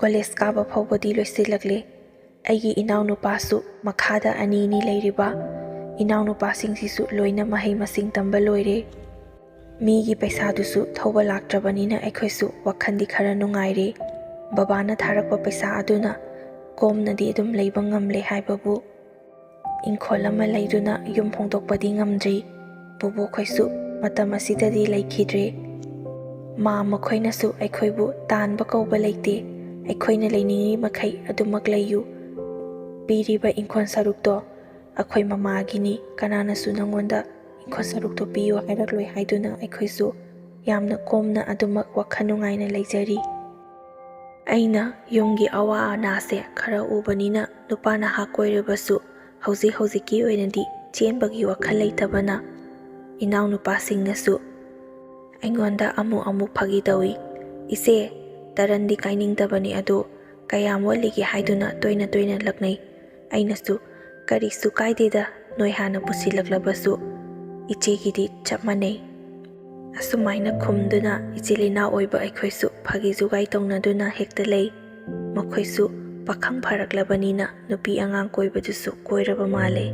ꯀꯣꯂꯦꯖ ꯀꯥꯕ ꯐꯥꯎꯕꯗꯤ ꯂꯣꯏꯁꯤꯜꯂꯛꯂꯦ꯫ ꯑꯩꯒꯤ ꯏꯅꯥꯎꯅꯨꯄꯥꯁꯨ ꯃꯈꯥꯗ ꯑꯅꯤ ꯂꯩꯔꯤꯕ ꯏꯅꯥꯎꯅꯨꯄꯥꯁꯤꯡꯁꯤꯁꯨ ꯂꯣꯏꯅ ꯃꯍꯩ ꯃꯁꯤꯡ ꯇꯝꯕ ꯂꯣꯏꯔꯦ꯫ ꯃꯤꯒꯤ ꯄꯩꯁꯥꯗꯨꯁꯨ ꯊꯧꯕ ꯂꯥꯛꯇ꯭ꯔꯕꯅꯤꯅ ꯑꯩꯈꯣꯏꯁꯨ ꯋꯥꯈꯜꯗꯤ ꯈꯔ ꯅꯨꯡꯉꯥꯏꯔꯦ꯫ ꯕꯕꯥꯅ ꯊꯥꯔꯛꯄ ꯄꯩꯁꯥ ꯑꯗꯨꯅ ꯀꯣꯝꯅꯗꯤ ꯑꯗꯨꯝ ꯂꯩꯕ ꯉꯝꯂꯦ ꯍꯥꯏꯕꯕꯨ ꯏꯪꯈꯣꯜ ꯑꯃ ꯂꯩꯗꯨꯅ ꯌꯨꯝ ꯍꯣꯡꯗꯣꯛꯄꯗꯤ ꯉꯝꯗ꯭ꯔꯤ꯫ ꯕꯨꯕꯣꯛꯈꯣꯏꯁꯨ ꯃꯇꯝ ꯑꯁꯤꯗꯗꯤ ꯂꯩꯈꯤꯗ꯭ꯔꯦ꯫ ꯃꯈꯣꯏꯅꯁꯨ ꯑꯩꯈꯣꯏꯕꯨ ꯇꯥꯟꯕ ꯀꯧꯕ ꯂꯩꯇꯦ, ꯑꯩꯈꯣꯏꯅ ꯂꯩꯅꯤꯡꯉꯤ ꯃꯈꯩ ꯑꯗꯨꯃꯛ ꯂꯩꯌꯨ, ꯄꯤꯔꯤꯕ ꯏꯪꯈꯣꯜ ꯁꯔꯨꯛꯇꯣ ꯑꯩꯈꯣꯏ ꯃꯃꯥꯒꯤꯅꯤ, ꯀꯅꯥꯅꯁꯨ ꯅꯉꯣꯟꯗ ꯏꯪꯈꯣꯜ ꯁꯔꯨꯛꯇꯣ ꯄꯤꯌꯨ ꯍꯥꯏꯔꯛꯂꯣꯏ ꯍꯥꯏꯗꯨꯅ ꯑꯩꯈꯣꯏꯁꯨ ꯌꯥꯝꯅ ꯀꯣꯝꯅ ꯑꯗꯨꯃꯛ ꯋꯥꯈꯜ ꯅꯨꯡꯉꯥꯏꯅ ꯂꯩꯖꯔꯤ꯫ ꯑꯩꯅ ꯌꯨꯝꯒꯤ ꯑꯋꯥ ꯑꯅꯥꯁꯦ ꯈꯔ ꯎꯕꯅꯤꯅ ꯅꯨꯄꯥ ꯅꯍꯥ ꯀꯣꯏꯔꯕꯁꯨ ꯍꯧꯖꯤꯛꯀꯤ ꯑꯣꯏꯅꯗꯤ ꯆꯦꯟꯕꯒꯤ ꯋꯥꯈꯜ ꯂꯩꯇꯕꯅ ꯏꯅꯥꯎꯅꯨꯄꯥꯁꯤꯡꯅꯁꯨ ꯑꯩꯉꯣꯟꯗ ꯑꯃꯨꯛ ꯐꯥꯒꯤ ꯇꯧꯏ꯫ ꯏꯆꯦ, ꯇꯔꯟꯗꯤ ꯀꯥꯏꯅꯤꯡꯗꯕꯅꯤ ꯑꯗꯣ ꯀꯌꯥꯝ ꯋꯥꯠꯂꯤꯒꯦ ꯍꯥꯏꯗꯨꯅ ꯇꯣꯏꯅ ꯂꯛꯅꯩ꯫ ꯑꯩꯅꯁꯨ ꯀꯔꯤꯁꯨ ꯀꯥꯏꯗꯦꯗ, ꯅꯣꯏ ꯍꯥꯟꯅ ꯄꯨꯁꯤꯜꯂꯛꯂꯕꯁꯨ ꯏꯆꯦꯒꯤꯗꯤ ꯆꯞ ꯃꯥꯟꯅꯩ꯫ ꯑꯁꯨꯃꯥꯏꯅ ꯈꯨꯝꯗꯨꯅ ꯏꯆꯤꯜ ꯏꯅꯥꯎ ꯑꯣꯏꯕ ꯑꯩꯈꯣꯏꯁꯨ ꯐꯥꯒꯤ ꯖꯨꯒꯥꯏ ꯇꯧꯅꯗꯨꯅ ꯍꯦꯛꯇ ꯂꯩ꯫ ꯃꯈꯣꯏꯁꯨ ꯄꯥꯈꯪ ꯐꯥꯔꯛꯂꯕꯅꯤꯅ ꯅꯨꯄꯤ ꯑꯉꯥꯡ ꯀꯣꯏꯕꯗꯨꯁꯨ ꯀꯣꯏꯔꯕ ꯃꯥꯜꯂꯦ꯫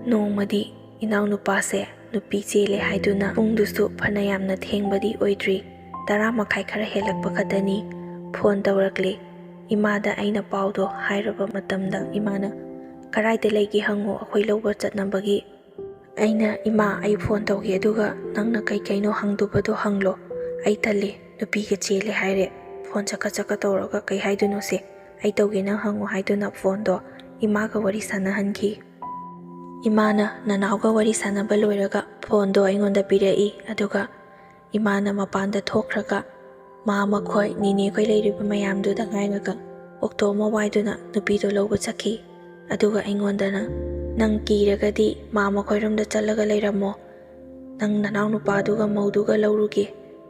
ꯅꯣꯡꯃꯗꯤ ꯏꯅꯥꯎꯅꯨꯄꯥꯁꯦ ꯅꯨꯄꯤ ꯆꯦꯜꯂꯦ ꯍꯥꯏꯗꯨꯅ ꯄꯨꯡꯗꯨꯁꯨ ꯐꯅ ꯌꯥꯝꯅ ꯊꯦꯡꯕꯗꯤ ꯑꯣꯏꯗ꯭ꯔꯤ, 10:30 ꯈꯔ ꯍꯦꯜꯂꯛꯄ ꯈꯛꯇꯅꯤ꯫ ꯐꯣꯟ ꯇꯧꯔꯛꯂꯦ꯫ ꯏꯃꯥꯗ ꯑꯩꯅ ꯄꯥꯎꯗꯣ ꯍꯥꯏꯔꯕ ꯃꯇꯝꯗ ꯏꯃꯥꯅ ꯀꯔꯥꯏꯗ ꯂꯩꯒꯦ ꯍꯪꯉꯣ, ꯑꯩꯈꯣꯏ ꯂꯧꯕ ꯆꯠꯅꯕꯒꯤ꯫ ꯑꯩꯅ ꯏꯃꯥ ꯑꯩ ꯐꯣꯟ ꯇꯧꯒꯦ ꯑꯗꯨꯒ ꯅꯪꯅ ꯀꯩꯅꯣ ꯍꯪꯗꯨꯕꯗꯣ ꯍꯪꯂꯣ, ꯑꯩ ꯇꯜꯂꯦ, ꯅꯨꯄꯤꯒ ꯆꯦꯜꯂꯦ ꯍꯥꯏꯔꯦ, ꯐꯣꯟ ꯆꯀ ꯇꯧꯔꯒ ꯀꯩ ꯍꯥꯏꯗꯣꯏꯅꯣꯁꯦ, ꯑꯩ ꯇꯧꯒꯦ ꯅꯪ ꯍꯪꯉꯣ ꯍꯥꯏꯗꯨꯅ ꯐꯣꯟꯗꯣ ꯏꯃꯥꯒ ꯋꯥꯔꯤ ꯁꯥꯟꯅꯍꯟꯈꯤ꯫ ꯏꯃꯥꯅ ꯅꯅꯥꯎꯒ ꯋꯥꯔꯤ ꯁꯥꯟꯅꯕ ꯂꯣꯏꯔꯒ ꯐꯣꯟꯗꯣ ꯑꯩꯉꯣꯟꯗ ꯄꯤꯔꯛꯏ꯫ ꯑꯗꯨꯒ ꯏꯃꯥꯅ ꯃꯄꯥꯟꯗ ꯊꯣꯛꯈ꯭ꯔꯒ ꯃꯈꯣꯏ ꯅꯤꯅꯦꯈꯣꯏ ꯂꯩꯔꯤꯕ ꯃꯌꯥꯝꯗꯨꯗ ꯍꯥꯏꯔꯒ ꯑꯣꯛꯇꯣ ꯑꯃ ꯋꯥꯏꯗꯨꯅ ꯅꯨꯄꯤꯗꯣ ꯂꯧꯕ ꯆꯠꯈꯤ꯫ ꯑꯗꯨꯒ ꯑꯩꯉꯣꯟꯗꯅ ꯅꯪ ꯀꯤꯔꯒꯗꯤ ꯃꯈꯣꯏꯔꯣꯝꯗ ꯆꯠꯂꯒ ꯂꯩꯔꯝꯃꯣ, ꯅꯪ ꯅꯅꯥꯎ ꯅꯨꯄꯥꯗꯨꯒ ꯃꯧꯗꯨꯒ ꯂꯧꯔꯨꯒꯦ,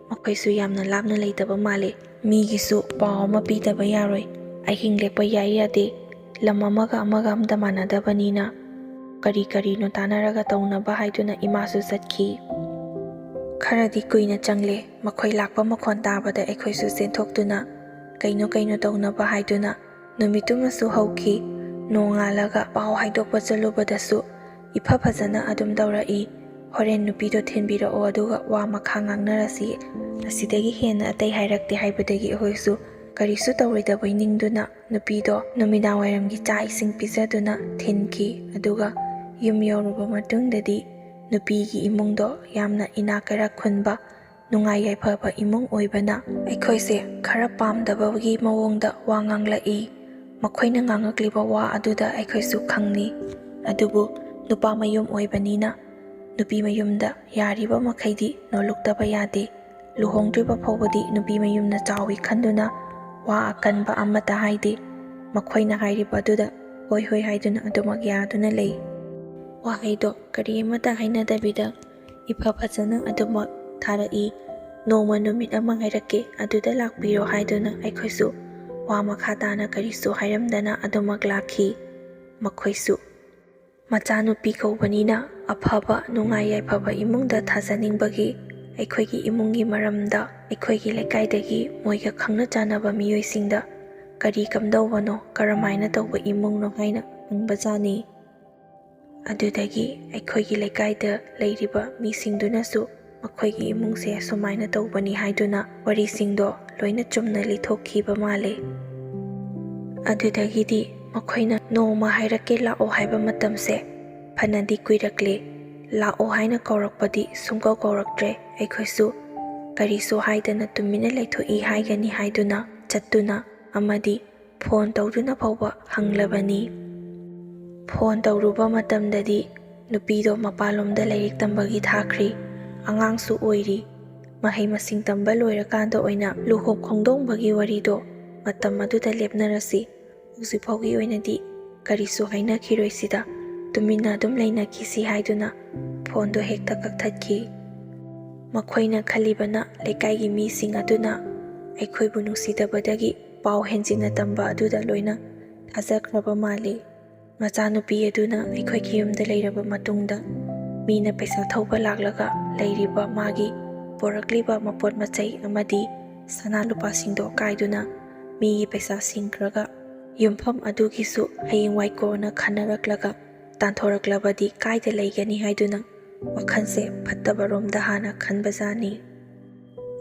ꯃꯈꯣꯏꯁꯨ ꯌꯥꯝꯅ ꯂꯥꯞꯅ ꯂꯩꯇꯕ ꯃꯥꯜꯂꯦ, ꯃꯤꯒꯤꯁꯨ ꯄꯥꯎ ꯑꯃ ꯄꯤꯗꯕ ꯌꯥꯔꯣꯏ, ꯑꯍꯤꯡ ꯂꯦꯛꯄ ꯌꯥꯗꯦ, ꯂꯝ ꯑꯃꯒ ꯑꯝꯇ ꯃꯥꯟꯅꯗꯕꯅꯤꯅ ꯀꯔꯤꯅꯣ ꯇꯥꯟꯅꯔꯒ ꯇꯧꯅꯕ ꯍꯥꯏꯗꯨꯅ ꯏꯃꯥꯁꯨ ꯆꯠꯈꯤ꯫ ꯈꯔꯗꯤ ꯀꯨꯏꯅ ꯆꯪꯂꯦ꯫ ꯃꯈꯣꯏ ꯂꯥꯛꯄ ꯃꯈꯣꯟ ꯇꯥꯕꯗ ꯑꯩꯈꯣꯏꯁꯨ ꯆꯦꯟꯊꯣꯛꯇꯨꯅ ꯀꯩꯅꯣ ꯇꯧꯅꯕ ꯍꯥꯏꯗꯨꯅ ꯅꯨꯃꯤꯠꯇꯨꯃꯁꯨ ꯍꯧꯈꯤ꯫ ꯅꯣꯡꯉꯥꯜꯂꯒ ꯄꯥꯎ ꯍꯥꯏꯗꯣꯛꯄ ꯆꯠꯂꯨꯕꯗꯁꯨ ꯏꯐ ꯐꯖꯅ ꯑꯗꯨꯝ ꯇꯧꯔꯛꯏ꯫ ꯍꯣꯔꯦꯟ ꯅꯨꯄꯤꯗꯣ ꯊꯤꯟꯕꯤꯔꯛꯑꯣ ꯑꯗꯨꯒ ꯋꯥ ꯃꯈꯥ ꯉꯥꯡꯅꯔꯁꯤ, ꯑꯁꯤꯗꯒꯤ ꯍꯦꯟꯅ ꯑꯇꯩ ꯍꯥꯏꯔꯛꯇꯦ ꯍꯥꯏꯕꯗꯒꯤ ꯑꯩꯈꯣꯏꯁꯨ ꯀꯔꯤꯁꯨ ꯇꯧꯔꯣꯏꯗꯕꯣꯏ ꯅꯤꯡꯗꯨꯅ ꯅꯨꯄꯤꯗꯣ ꯅꯨꯃꯤꯗꯥꯡꯋꯥꯏꯔꯝꯒꯤ ꯆꯥꯛ ꯏꯁꯤꯡ ꯄꯤꯖꯗꯨꯅ ꯊꯤꯟꯈꯤ꯫ ꯑꯗꯨꯒ ꯌꯨꯝ ꯌꯧꯔꯨꯕ ꯃꯇꯨꯡꯗꯗꯤ ꯅꯨꯄꯤꯒꯤ ꯏꯃꯨꯡꯗꯣ ꯌꯥꯝꯅ ꯏꯅꯥꯛ ꯀꯩꯔꯥꯛ ꯈꯨꯟꯕ, ꯅꯨꯡꯉꯥꯏ ꯌꯥꯏꯐꯕ ꯏꯃꯨꯡ ꯑꯣꯏꯕꯅ ꯑꯩꯈꯣꯏꯁꯦꯈꯔ ꯄꯥꯝꯗꯕꯒꯤ ꯃꯑꯣꯡꯗ ꯋꯥ ꯉꯥꯡꯂꯛꯏ꯫ ꯃꯈꯣꯏꯅ ꯉꯥꯡꯉꯛꯂꯤꯕ ꯋꯥ ꯑꯗꯨꯗ ꯑꯩꯈꯣꯏꯁꯨ ꯈꯪꯅꯤ꯫ ꯑꯗꯨꯕꯨ ꯅꯨꯄꯥ ꯃꯌꯨꯝ ꯑꯣꯏꯕꯅꯤꯅ ꯅꯨꯄꯤ ꯃꯌꯨꯝꯗ ꯌꯥꯔꯤꯕ ꯃꯈꯩꯗꯤ ꯅꯣꯜꯂꯨꯛꯇꯕ ꯌꯥꯗꯦ꯫ ꯂꯨꯍꯣꯡꯗ꯭ꯔꯤꯕ ꯐꯥꯎꯕꯗꯤ ꯅꯨꯄꯤ ꯃꯌꯨꯝꯅ ꯆꯥꯎꯏ ꯈꯟꯗꯨꯅ ꯋꯥ ꯑꯀꯟꯕ ꯑꯃꯠꯇ ꯍꯥꯏꯗꯦ꯫ ꯃꯈꯣꯏꯅ ꯍꯥꯏꯔꯤꯕ ꯑꯗꯨꯗ ꯍꯣꯏ ꯍꯥꯏꯗꯨꯅ ꯑꯗꯨꯃꯛ ꯌꯥꯗꯨꯅ ꯂꯩ꯫ ꯋꯥꯍꯩꯗꯣ ꯀꯔꯤ ꯑꯃꯠꯇ ꯍꯥꯏꯅꯗꯕꯤꯗ ꯏꯐ ꯐꯖꯅ ꯑꯗꯨꯃꯛ ꯊꯥꯔꯛꯏ꯫ ꯅꯣꯡꯃ ꯅꯨꯃꯤꯠ ꯑꯃ ꯍꯥꯏꯔꯛꯀꯦ, ꯑꯗꯨꯗ ꯂꯥꯛꯄꯤꯔꯣ ꯍꯥꯏꯗꯨꯅ ꯑꯩꯈꯣꯏꯁꯨ ꯋꯥ ꯃꯈꯥ ꯇꯥꯅ ꯀꯔꯤꯁꯨ ꯍꯥꯏꯔꯝꯗꯅ ꯑꯗꯨꯃꯛ ꯂꯥꯛꯈꯤ꯫ ꯃꯈꯣꯏꯁꯨ ꯃꯆꯥꯅꯨꯄꯤ ꯀꯧꯕꯅꯤꯅ ꯑꯐꯕ ꯅꯨꯡꯉꯥꯏ ꯌꯥꯏꯐꯕ ꯏꯃꯨꯡꯗ ꯊꯥꯖꯅꯤꯡꯕꯒꯤ ꯑꯩꯈꯣꯏꯒꯤ ꯏꯃꯨꯡꯒꯤ ꯃꯔꯝꯗ ꯑꯩꯈꯣꯏꯒꯤ ꯂꯩꯀꯥꯏꯗꯒꯤ ꯃꯣꯏꯒ ꯈꯪꯅ ꯆꯥꯟꯅꯕ ꯃꯤꯑꯣꯏꯁꯤꯡꯗ ꯀꯔꯤ ꯀꯝꯗꯧꯕꯅꯣ, ꯀꯔꯝꯍꯥꯏꯅ ꯇꯧꯕ ꯏꯃꯨꯡꯅꯣ ꯍꯥꯏꯅ ꯍꯪꯕꯖꯥꯠꯅꯤ꯫ ꯑꯗꯨꯗꯒꯤ ꯑꯩꯈꯣꯏꯒꯤ ꯂꯩꯀꯥꯏꯗ ꯂꯩꯔꯤꯕ ꯃꯤꯁꯤꯡꯗꯨꯅꯁꯨ ꯃꯈꯣꯏꯒꯤ ꯏꯃꯨꯡꯁꯦ ꯁꯨꯃꯥꯏꯅ ꯇꯧꯕꯅꯤ ꯍꯥꯏꯗꯨꯅ ꯋꯥꯔꯤꯁꯤꯡꯗꯣ ꯂꯣꯏꯅ ꯆꯨꯝꯅ ꯂꯤꯊꯣꯛꯈꯤꯕ ꯃꯥꯜꯂꯦ꯫ ꯑꯗꯨꯗꯒꯤꯗꯤ ꯃꯈꯣꯏꯅ ꯅꯣꯡꯃ ꯍꯥꯏꯔꯛꯀꯦ ꯂꯥꯛꯑꯣ ꯍꯥꯏꯕ ꯃꯇꯝꯁꯦ ꯐꯅꯗꯤ ꯀꯨꯏꯔꯛꯂꯦ꯫ ꯂꯥꯛꯑꯣ ꯍꯥꯏꯅ ꯀꯧꯔꯛꯄꯗꯤ ꯁꯨꯡꯀꯧ ꯀꯧꯔꯛꯇ꯭ꯔꯦ꯫ ꯑꯩꯈꯣꯏꯁꯨ ꯀꯔꯤꯁꯨ ꯍꯥꯏꯗꯅ ꯇꯨꯃꯤꯟꯅ ꯂꯩꯊꯣꯛꯏ ꯍꯥꯏꯒꯅꯤ ꯍꯥꯏꯗꯨꯅ ꯆꯠꯇꯨꯅ ꯑꯃꯗꯤ ꯐꯣꯟ ꯇꯧꯗꯨꯅ ꯐꯥꯎꯕ ꯍꯪꯂꯕꯅꯤ꯫ ꯐꯣꯟ ꯇꯧꯔꯨꯕ ꯃꯇꯝꯗꯗꯤ ꯅꯨꯄꯤꯗꯣ ꯃꯄꯥꯟꯂꯣꯝꯗ ꯂꯥꯏꯔꯤꯛ ꯇꯝꯕꯒꯤ ꯊꯥꯈ꯭ꯔꯤ, ꯑꯉꯥꯡꯁꯨ ꯑꯣꯏꯔꯤ, ꯃꯍꯩ ꯃꯁꯤꯡ ꯇꯝꯕ ꯂꯣꯏꯔꯀꯥꯟꯗ ꯑꯣꯏꯅ ꯂꯨꯍꯣꯡ ꯈꯣꯡꯗꯣꯡꯕꯒꯤ ꯋꯥꯔꯤꯗꯣ ꯃꯇꯝ ꯑꯗꯨꯗ ꯂꯦꯞꯅꯔꯁꯤ, ꯍꯧꯖꯤꯛꯐꯥꯎꯒꯤ ꯑꯣꯏꯅꯗꯤ ꯀꯔꯤꯁꯨ ꯍꯥꯏꯅꯈꯤꯔꯣꯏꯁꯤꯗ, ꯇꯨꯃꯤꯟꯅ ꯑꯗꯨꯝ ꯂꯩꯅꯈꯤꯁꯤ ꯍꯥꯏꯗꯨꯅ ꯐꯣꯟꯗꯣ ꯍꯦꯛꯇ ꯀꯛꯊꯠꯈꯤ꯫ ꯃꯈꯣꯏꯅ ꯈꯜꯂꯤꯕꯅ ꯂꯩꯀꯥꯏꯒꯤ ꯃꯤꯁꯤꯡ ꯑꯗꯨꯅ ꯑꯩꯈꯣꯏꯕꯨ ꯅꯨꯡꯁꯤꯗꯕꯗꯒꯤ ꯄꯥꯎ ꯍꯦꯟꯖꯤꯟꯅ ꯇꯝꯕ ꯑꯗꯨꯗ ꯂꯣꯏꯅ ꯊꯥꯖꯈ꯭ꯔꯕ ꯃꯥꯜꯂꯤ꯫ ꯃꯆꯥꯅꯨꯄꯤ ꯑꯗꯨꯅ ꯑꯩꯈꯣꯏꯒꯤ ꯌꯨꯝꯗ ꯂꯩꯔꯕ ꯃꯇꯨꯡꯗ ꯃꯤꯅ ꯄꯩꯁꯥ ꯊꯧꯕ ꯂꯥꯛꯂꯒ ꯂꯩꯔꯤꯕ ꯃꯥꯒꯤ ꯄꯣꯔꯛꯂꯤꯕ ꯃꯄꯣꯠ ꯃꯆꯩ ꯑꯃꯗꯤ ꯁꯅꯥ ꯂꯨꯄꯥꯁꯤꯡꯗꯣ ꯀꯥꯏꯗꯨꯅ ꯃꯤꯒꯤ ꯄꯩꯁꯥ ꯁꯤꯡꯈ꯭ꯔꯒ ꯌꯨꯝꯐꯝ ꯑꯗꯨꯒꯤꯁꯨ ꯍꯌꯦꯡꯋꯥꯏ ꯀꯣꯟꯅ ꯈꯟꯅꯔꯛꯂꯒ ꯇꯥꯟꯊꯣꯔꯛꯂꯕꯗꯤ ꯀꯥꯏꯗ ꯂꯩꯒꯅꯤ ꯍꯥꯏꯗꯨꯅ ꯋꯥꯈꯜꯁꯦ ꯐꯠꯇꯕꯔꯣꯝꯗ ꯍꯥꯟꯅ ꯈꯟꯕꯖꯥꯠꯅꯤ꯫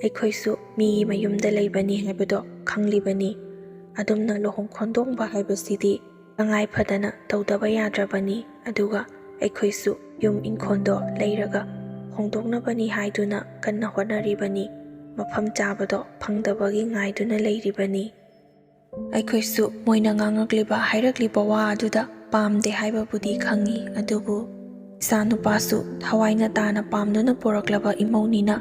ꯑꯩꯈꯣꯏꯁꯨ ꯃꯤꯒꯤ ꯃꯌꯨꯝꯗ ꯂꯩꯕꯅꯤ ꯍꯥꯏꯕꯗꯣ ꯈꯪꯂꯤꯕꯅꯤ꯫ ꯑꯗꯨꯝꯅ ꯂꯨꯍꯣꯡ ꯈꯣꯡꯗꯣꯡꯕ ꯍꯥꯏꯕꯁꯤꯗꯤ ꯇꯉꯥꯏ ꯐꯗꯅ ꯇꯧꯗꯕ ꯌꯥꯗ꯭ꯔꯕꯅꯤ꯫ ꯑꯗꯨꯒ ꯑꯩꯈꯣꯏꯁꯨ ꯌꯨꯝ ꯏꯪꯈꯣꯜꯗꯣ ꯂꯩꯔꯒ ꯍꯣꯡꯗꯣꯛꯅꯕꯅꯤ ꯍꯥꯏꯗꯨꯅ ꯀꯟꯅ ꯍꯣꯠꯅꯔꯤꯕꯅꯤ꯫ ꯃꯐꯝ ꯆꯥꯕꯗꯣ ꯐꯪꯗꯕꯒꯤ ꯉꯥꯏꯗꯨꯅ ꯂꯩꯔꯤꯕꯅꯤ꯫ ꯑꯩꯈꯣꯏꯁꯨ ꯃꯣꯏꯅ ꯉꯥꯡꯉꯛꯂꯤꯕ ꯍꯥꯏꯔꯛꯂꯤꯕ ꯋꯥ ꯑꯗꯨꯗ ꯄꯥꯝꯗꯦ ꯍꯥꯏꯕꯕꯨꯗꯤ ꯈꯪꯉꯤ꯫ ꯑꯗꯨꯕꯨ ꯏꯆꯥ ꯅꯨꯄꯥꯁꯨ ꯊꯋꯥꯏꯅ ꯇꯥꯅ ꯄꯥꯝꯗꯨꯅ ꯄꯣꯔꯛꯂꯕ ꯏꯃꯧꯅꯤꯅ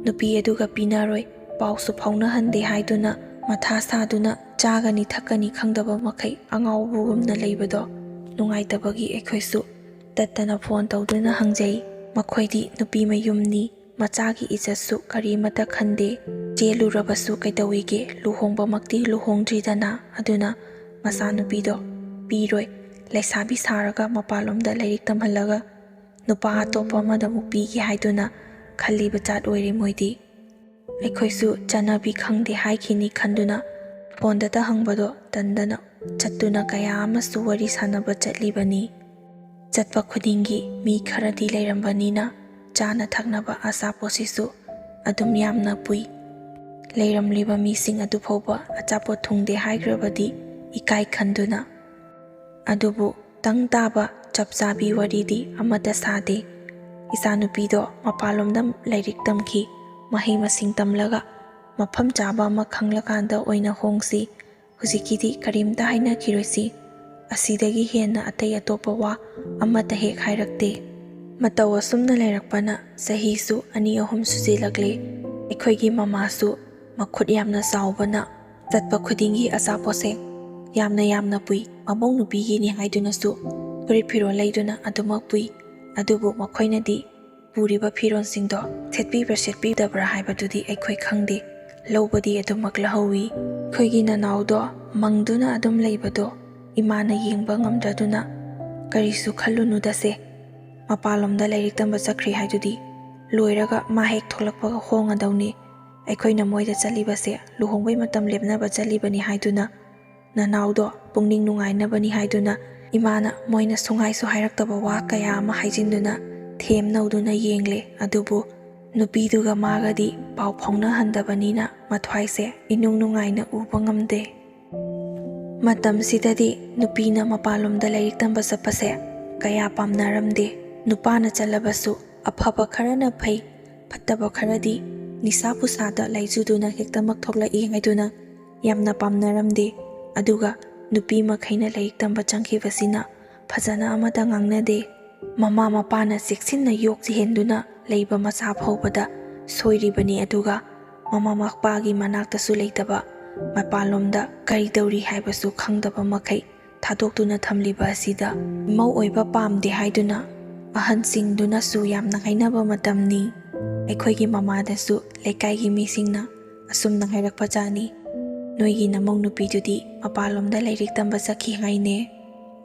ꯅꯨꯄꯤ ꯑꯗꯨꯒ ꯄꯤꯅꯔꯣꯏ, ꯄꯥꯎꯁꯨ ꯐꯥꯎꯅꯍꯟꯗꯦ ꯍꯥꯏꯗꯨꯅ ꯃꯊꯥ ꯁꯥꯗꯨꯅ ꯆꯥꯒꯅꯤ ꯊꯛꯀꯅꯤ ꯈꯪꯗꯕ ꯃꯈꯩ ꯑꯉꯥꯎꯕꯒꯨꯝꯅ ꯂꯩꯕꯗꯣ ꯅꯨꯡꯉꯥꯏꯇꯕꯒꯤ ꯑꯩꯈꯣꯏꯁꯨ ꯇꯠꯇꯅ ꯐꯣꯟ ꯇꯧꯗꯨꯅ ꯍꯪꯖꯩ꯫ ꯃꯈꯣꯏꯗꯤ ꯅꯨꯄꯤ ꯃꯌꯨꯝꯅꯤ, ꯃꯆꯥꯒꯤ ꯏꯖꯠꯁꯨ ꯀꯔꯤꯃꯠꯇ ꯈꯟꯗꯦ, ꯆꯦꯜꯂꯨꯔꯕꯁꯨ ꯀꯩꯗꯧꯏꯒꯦ, ꯂꯨꯍꯣꯡꯕꯃꯛꯇꯤ ꯂꯨꯍꯣꯡꯗ꯭ꯔꯤꯗꯅ, ꯑꯗꯨꯅ ꯃꯆꯥꯅꯨꯄꯤꯗꯣ ꯄꯤꯔꯣꯏ, ꯂꯩꯁꯥꯕꯤ ꯁꯥꯔꯒ ꯃꯄꯥꯟꯂꯣꯝꯗ ꯂꯥꯏꯔꯤꯛ ꯇꯝꯍꯜꯂꯒ ꯅꯨꯄꯥ ꯑꯇꯣꯞꯄ ꯑꯃꯗ ꯑꯃꯨꯛ ꯄꯤꯒꯦ ꯍꯥꯏꯗꯨꯅ ꯈꯜꯂꯤꯕ ꯖꯥꯠ ꯑꯣꯏꯔꯦ ꯃꯣꯏꯗꯤ꯫ ꯑꯩꯈꯣꯏꯁꯨ ꯆꯠꯅꯕꯤ ꯈꯪꯗꯦ ꯍꯥꯏꯈꯤꯅꯤ ꯈꯟꯗꯨꯅ ꯐꯣꯟꯗꯇ ꯍꯪꯕꯗꯣ ꯇꯟꯗꯅ ꯆꯠꯇꯨꯅ ꯀꯌꯥ ꯑꯃꯁꯨ ꯋꯥꯔꯤ ꯁꯥꯟꯅꯕ ꯆꯠꯂꯤꯕꯅꯤ꯫ ꯆꯠꯄ ꯈꯨꯗꯤꯡꯒꯤ ꯃꯤ ꯈꯔꯗꯤ ꯂꯩꯔꯝꯕꯅꯤꯅ ꯆꯥꯅ ꯊꯛꯅꯕ ꯑꯆꯥꯄꯣꯠꯁꯤꯁꯨ ꯑꯗꯨꯝ ꯌꯥꯝꯅ ꯄꯨꯏ꯫ ꯂꯩꯔꯝꯂꯤꯕ ꯃꯤꯁꯤꯡ ꯑꯗꯨ ꯐꯥꯎꯕ ꯑꯆꯥꯄꯣꯠ ꯊꯨꯡꯗꯦ ꯍꯥꯏꯈ꯭ꯔꯕꯗꯤ ꯏꯀꯥꯏ ꯈꯟꯗꯨꯅ꯫ ꯑꯗꯨꯕꯨ ꯇꯪ ꯇꯥꯕ ꯆꯞ ꯆꯥꯕꯤ ꯋꯥꯔꯤꯗꯤ ꯑꯃꯠꯇ ꯁꯥꯗꯦ꯫ ꯏꯆꯥꯅꯨꯄꯤꯗꯣ ꯃꯄꯥꯟꯂꯣꯝꯗ ꯂꯥꯏꯔꯤꯛ ꯇꯝꯈꯤ, ꯃꯍꯩ ꯃꯁꯤꯡ ꯇꯝꯂꯒ ꯃꯐꯝ ꯆꯥꯕ ꯑꯃ ꯈꯪꯂꯀꯥꯟꯗ ꯑꯣꯏꯅ ꯍꯣꯡꯁꯤ, ꯍꯧꯖꯤꯛꯀꯤꯗꯤ ꯀꯔꯤꯝꯇ ꯍꯥꯏꯅꯈꯤꯔꯣꯏꯁꯤ, ꯑꯁꯤꯗꯒꯤ ꯍꯦꯟꯅ ꯑꯇꯩ ꯑꯇꯣꯞꯄ ꯋꯥ ꯑꯃꯠꯇ ꯍꯦꯛ ꯍꯥꯏꯔꯛꯇꯦ꯫ ꯃꯇꯧ ꯑꯁꯨꯝꯅ ꯂꯩꯔꯛꯄꯅ ꯆꯍꯤꯁꯨ 2-3 ꯁꯨꯖꯤꯜꯂꯛꯂꯦ꯫ ꯑꯩꯈꯣꯏꯒꯤ ꯃꯃꯥꯁꯨ ꯃꯈꯨꯠ ꯌꯥꯝꯅ ꯆꯥꯎꯕꯅ ꯆꯠꯄ ꯈꯨꯗꯤꯡꯒꯤ ꯑꯆꯥꯄꯣꯠꯁꯦ ꯌꯥꯝꯅ ꯄꯨꯏ꯫ ꯃꯃꯧ ꯅꯨꯄꯤꯒꯤꯅꯤ ꯍꯥꯏꯗꯨꯅꯁꯨ ꯐꯨꯔꯤꯠ ꯐꯤꯔꯣꯜ ꯂꯩꯗꯨꯅ ꯑꯗꯨꯃꯛ ꯄꯨꯏ꯫ ꯑꯗꯨꯕꯨ ꯃꯈꯣꯏꯅꯗꯤ ꯄꯨꯔꯤꯕ ꯐꯤꯔꯣꯜꯁꯤꯡꯗꯣ ꯁꯦꯠꯄꯤꯕ꯭ꯔꯥ ꯁꯦꯠꯄꯤꯗꯕ꯭ꯔꯥ ꯍꯥꯏꯕꯗꯨꯗꯤ ꯑꯩꯈꯣꯏ ꯈꯪꯗꯦ, ꯂꯧꯕꯗꯤ ꯑꯗꯨꯃꯛ ꯂꯧꯍꯧꯏ꯫ ꯑꯩꯈꯣꯏꯒꯤ ꯅꯅꯥꯎꯗꯣ ꯃꯪꯗꯨꯅ ꯑꯗꯨꯝ ꯂꯩꯕꯗꯣ ꯏꯃꯥꯅ ꯌꯦꯡꯕ ꯉꯝꯗ꯭ꯔꯗꯨꯅ "ꯀꯔꯤꯁꯨ ꯈꯜꯂꯨꯅꯨꯗꯁꯦ, ꯃꯄꯥꯟꯂꯣꯝꯗ ꯂꯥꯏꯔꯤꯛ ꯇꯝꯕ ꯆꯠꯈ꯭ꯔꯤ ꯍꯥꯏꯗꯨꯗꯤ ꯂꯣꯏꯔꯒ ꯃꯥ ꯍꯦꯛ ꯊꯣꯛꯂꯛꯄꯒ ꯍꯣꯡꯉꯗꯧꯅꯤ, ꯑꯩꯈꯣꯏꯅ ꯃꯣꯏꯗ ꯆꯠꯂꯤꯕꯁꯦ ꯂꯨꯍꯣꯡꯕꯩ ꯃꯇꯝ ꯂꯦꯞꯅꯕ ꯆꯠꯂꯤꯕꯅꯤ" ꯍꯥꯏꯗꯨꯅ, ꯅꯅꯥꯎꯗꯣ ꯄꯨꯛꯅꯤꯡ ꯅꯨꯡꯉꯥꯏꯅꯕꯅꯤ ꯍꯥꯏꯗꯨꯅ ꯏꯃꯥꯅ ꯃꯣꯏꯅ ꯁꯨꯡꯍꯥꯏꯁꯨ ꯍꯥꯏꯔꯛꯇꯕ ꯋꯥ ꯀꯌꯥ ꯑꯃ ꯍꯥꯏꯖꯤꯟꯗꯨꯅ ꯊꯦꯝ ꯅꯧꯗꯨꯅ ꯌꯦꯡꯂꯦ꯫ ꯑꯗꯨꯕꯨ ꯅꯨꯄꯤꯗꯨꯒ ꯃꯥꯒꯗꯤ ꯄꯥꯎ ꯐꯥꯎꯅꯍꯟꯗꯕꯅꯤꯅ ꯃꯊ꯭ꯋꯥꯏꯁꯦ ꯏꯅꯨꯡ ꯅꯨꯡꯉꯥꯏꯅ ꯎꯕ ꯉꯝꯗꯦ꯫ ꯃꯇꯝꯁꯤꯗꯗꯤ ꯅꯨꯄꯤꯅ ꯃꯄꯥꯟꯂꯣꯝꯗ ꯂꯥꯏꯔꯤꯛ ꯇꯝꯕ ꯆꯠꯄꯁꯦ ꯀꯌా ꯄꯥꯝꯅꯔꯝꯗꯦ꯫ ꯅꯨꯄꯥꯅ ꯆꯠꯂꯕꯁꯨ ꯑꯐꯕ ꯈꯔꯅ ꯐꯩ, ꯐꯠꯇꯕ ꯈꯔꯗꯤ ꯅꯤꯁꯥ ꯄꯨꯁꯥꯗ ꯂꯥꯏꯖꯨꯗꯨꯅ ꯍꯦꯛꯇꯃꯛ ꯊꯣꯛꯂꯛꯏ ꯍꯥꯏꯗꯨꯅ ꯌꯥꯝꯅ ꯄꯥꯝꯅꯔꯝꯗꯦ꯫ ꯑꯗꯨꯒ ꯅꯨꯄꯤ ꯃꯈꯩꯅ ꯂꯥꯏꯔꯤꯛ ꯇꯝꯕ ꯆꯪꯈꯤꯕꯁꯤꯅ ꯐꯖꯅ ꯑꯃꯠꯇ ꯉꯥꯡꯅꯗꯦ꯫ ꯃꯃꯥ ꯃꯄꯥꯅ ꯆꯦꯛꯁꯤꯟꯅ ꯌꯣꯛ-ꯆꯤꯍꯦꯟꯗꯨꯅ ꯂꯩꯕ ꯃꯆꯥ ꯐꯥꯎꯕꯗ ꯁꯣꯏꯔꯤꯕꯅꯤ꯫ ꯑꯗꯨꯒ ꯃꯃꯥ ꯃꯄꯥꯒꯤ ꯃꯅꯥꯛꯇꯁꯨ ꯂꯩꯇꯕ, ꯃꯄꯥꯟꯂꯣꯝꯗ ꯀꯔꯤ ꯇꯧꯔꯤ ꯍꯥꯏꯕꯁꯨ ꯈꯪꯗꯕ ꯃꯈꯩ ꯊꯥꯗꯣꯛꯇꯨꯅ ꯊꯝꯂꯤꯕ ꯑꯁꯤꯗ ꯏꯃꯧ ꯑꯣꯏꯕ ꯄꯥꯝꯗꯦ ꯍꯥꯏꯗꯨꯅ ꯑꯍꯟꯁꯤꯡꯗꯨꯅꯁꯨ ꯌꯥꯝꯅ ꯍꯥꯏꯅꯕ ꯃꯇꯝꯅꯤ꯫ ꯑꯩꯈꯣꯏꯒꯤ ꯃꯃꯥꯗꯁꯨ ꯂꯩꯀꯥꯏꯒꯤ ꯃꯤꯁꯤꯡꯅ ꯑꯁꯨꯝꯅ ꯍꯥꯏꯔꯛꯄꯖꯥꯠꯅꯤ, "ꯅꯣꯏꯒꯤ ꯅꯃꯧ ꯅꯨꯄꯤꯗꯨꯗꯤ ꯃꯄꯥꯟꯂꯣꯝꯗ ꯂꯥꯏꯔꯤꯛ ꯇꯝꯕ ꯆꯠꯈꯤ ꯍꯥꯏꯅꯦ,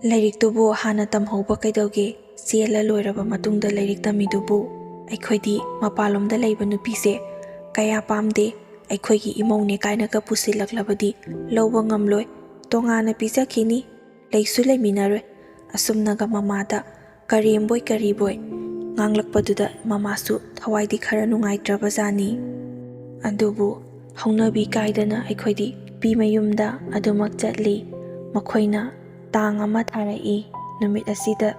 ꯂꯥꯏꯔꯤꯛꯇꯨꯕꯨ ꯍꯥꯟꯅ ꯇꯝꯍꯧꯕ ꯀꯩꯗꯧꯒꯦ, ꯆꯦꯜꯂ ꯂꯣꯏꯔꯕ ꯃꯇꯨꯡꯗ ꯂꯥꯏꯔꯤꯛ ꯇꯝꯃꯤꯗꯨꯕꯨ? ꯑꯩꯈꯣꯏꯗꯤ ꯃꯄꯥꯟꯂꯣꯝꯗ ꯂꯩꯕ ꯅꯨꯄꯤꯁꯦ ꯀꯌꯥ ꯄꯥꯝꯗꯦ, ꯑꯩꯈꯣꯏꯒꯤ ꯏꯃꯧꯅꯦ ꯀꯥꯏꯅꯒ ꯄꯨꯁꯤꯜꯂꯛꯂꯕꯗꯤ ꯂꯧꯕ ꯉꯝꯂꯣꯏ, ꯇꯣꯉꯥꯟꯅ ꯄꯤꯖꯈꯤꯅꯤ, ꯂꯩꯁꯨ ꯂꯩꯃꯤꯟꯅꯔꯣꯏ", ꯑꯁꯨꯝꯅꯒ ꯃꯃꯥꯗ ꯀꯔꯦꯝꯕꯣꯏ ꯀꯔꯤꯕꯣꯏ ꯉꯥꯡꯂꯛꯄꯗꯨꯗ ꯃꯃꯥꯁꯨ ꯊꯋꯥꯏꯗꯤ ꯈꯔ ꯅꯨꯡꯉꯥꯏꯇ꯭ꯔꯕꯖꯥꯠꯅꯤ꯫ ꯑꯗꯨꯕꯨ ꯍꯧꯅꯕꯤ ꯀꯥꯏꯗꯅ ꯑꯩꯈꯣꯏꯗꯤ ꯅꯨꯄꯤ ꯃꯌꯨꯝꯗ ꯑꯗꯨꯃꯛ ꯆꯠꯂꯤ꯫ ꯃꯈꯣꯏꯅ ꯇꯥꯡ ꯑꯃ ꯊꯥꯔꯛꯏ, ꯅꯨꯃꯤꯠ ꯑꯁꯤꯗ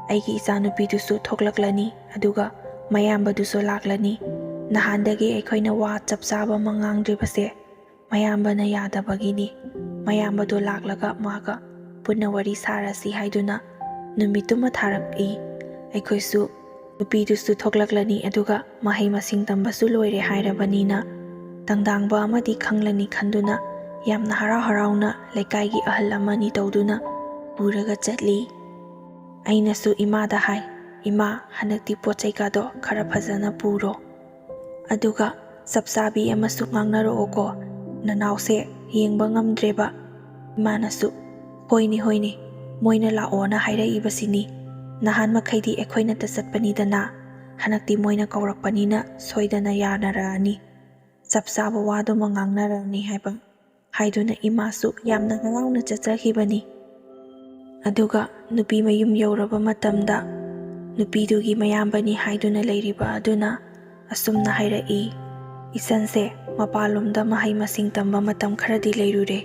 ꯑꯩꯒꯤ ꯏꯆꯥꯅꯨꯄꯤꯗꯨꯁꯨ ꯊꯣꯛꯂꯛꯂꯅꯤ, ꯑꯗꯨꯒ ꯃꯌꯥꯝꯕꯗꯨꯁꯨ ꯂꯥꯛꯂꯅꯤ꯫ ꯅꯍꯥꯟꯗꯒꯤ ꯑꯩꯈꯣꯏꯅ ꯋꯥ ꯆꯞ ꯆꯥꯕ ꯑꯃ ꯉꯥꯡꯗ꯭ꯔꯤꯕꯁꯦ ꯃꯌꯥꯝꯕꯅ ꯌꯥꯗꯕꯒꯤꯅꯤ꯫ ꯃꯌꯥꯝꯕꯗꯣ ꯂꯥꯛꯂꯒ ꯃꯥꯒ ꯄꯨꯟꯅ ꯋꯥꯔꯤ ꯁꯥꯔꯁꯤ ꯍꯥꯏꯗꯨꯅ ꯅꯨꯃꯤꯠꯇꯨꯃ ꯊꯥꯔꯛꯏ꯫ ꯑꯩꯈꯣꯏꯁꯨ ꯅꯨꯄꯤꯗꯨꯁꯨ ꯊꯣꯛꯂꯛꯂꯅꯤ, ꯑꯗꯨꯒ ꯃꯍꯩ ꯃꯁꯤꯡ ꯇꯝꯕꯁꯨ ꯂꯣꯏꯔꯦ ꯍꯥꯏꯔꯕꯅꯤꯅ ꯇꯪꯗꯥꯡꯕ ꯑꯃꯗꯤ ꯈꯪꯂꯅꯤ ꯈꯟꯗꯨꯅ ꯌꯥꯝꯅ ꯍꯔꯥꯎ ꯍꯔꯥꯎꯅ ꯂꯩꯀꯥꯏꯒꯤ ꯑꯍꯜ ꯑꯃꯅꯤ ꯇꯧꯗꯨꯅ ꯄꯨꯔꯒ ꯆꯠꯂꯤ꯫ ꯑꯩꯅꯁꯨ ꯏꯃꯥꯗ ꯍꯥꯏ, ꯏꯃꯥ ꯍꯟꯗꯛꯇꯤ ꯄꯣꯠ ꯆꯩꯒꯗꯣ ꯈꯔ ꯐꯖꯅ ꯄꯨꯔꯣ, ꯑꯗꯨꯒ ꯆꯞ ꯆꯥꯕꯤ ꯑꯃꯁꯨ ꯉꯥꯡꯅꯔꯛꯑꯣꯀꯣ, ꯅꯅꯥꯎꯁꯦ ꯌꯦꯡꯕ ꯉꯝꯗ꯭ꯔꯦꯕ꯫ ꯏꯃꯥꯅꯁꯨ ꯍꯣꯏꯅꯦ ꯍꯣꯏꯅꯦ, ꯃꯣꯏꯅ ꯂꯥꯛꯑꯣꯅ ꯍꯥꯏꯔꯛꯏꯕꯁꯤꯅꯤ, ꯅꯍꯥꯟ ꯃꯈꯩꯗꯤ ꯑꯩꯈꯣꯏꯅꯇ ꯆꯠꯄꯅꯤꯗꯅ, ꯍꯟꯗꯛꯇꯤ ꯃꯣꯏꯅ ꯀꯧꯔꯛꯄꯅꯤꯅ ꯁꯣꯏꯗꯅ ꯌꯥꯅꯔꯛꯑꯅꯤ, ꯆꯞ ꯆꯥꯕ ꯋꯥꯗꯨꯃ ꯉꯥꯡꯅꯔꯅꯤ ꯍꯥꯏꯗꯨꯅ ꯏꯃꯥꯁꯨ ꯌꯥꯝꯅ ꯍꯔꯥꯎꯅ ꯆꯠꯆꯈꯤꯕꯅꯤ꯫ ꯑꯗꯨꯒ ꯅꯨꯄꯤ ꯃꯌꯨꯝ ꯌꯧꯔꯕ ꯃꯇꯝꯗ ꯅꯨꯄꯤꯗꯨꯒꯤ ꯃꯌꯥꯝꯕꯅꯤ ꯍꯥꯏꯗꯨꯅ ꯂꯩꯔꯤꯕ ꯑꯗꯨꯅ ꯑꯁꯨꯝꯅ ꯍꯥꯏꯔꯛꯏ, ꯏꯆꯟꯁꯦ ꯃꯄꯥꯟꯂꯣꯝꯗ ꯃꯍꯩ ꯃꯁꯤꯡ ꯇꯝꯕ ꯃꯇꯝ ꯈꯔꯗꯤ ꯂꯩꯔꯨꯔꯦ,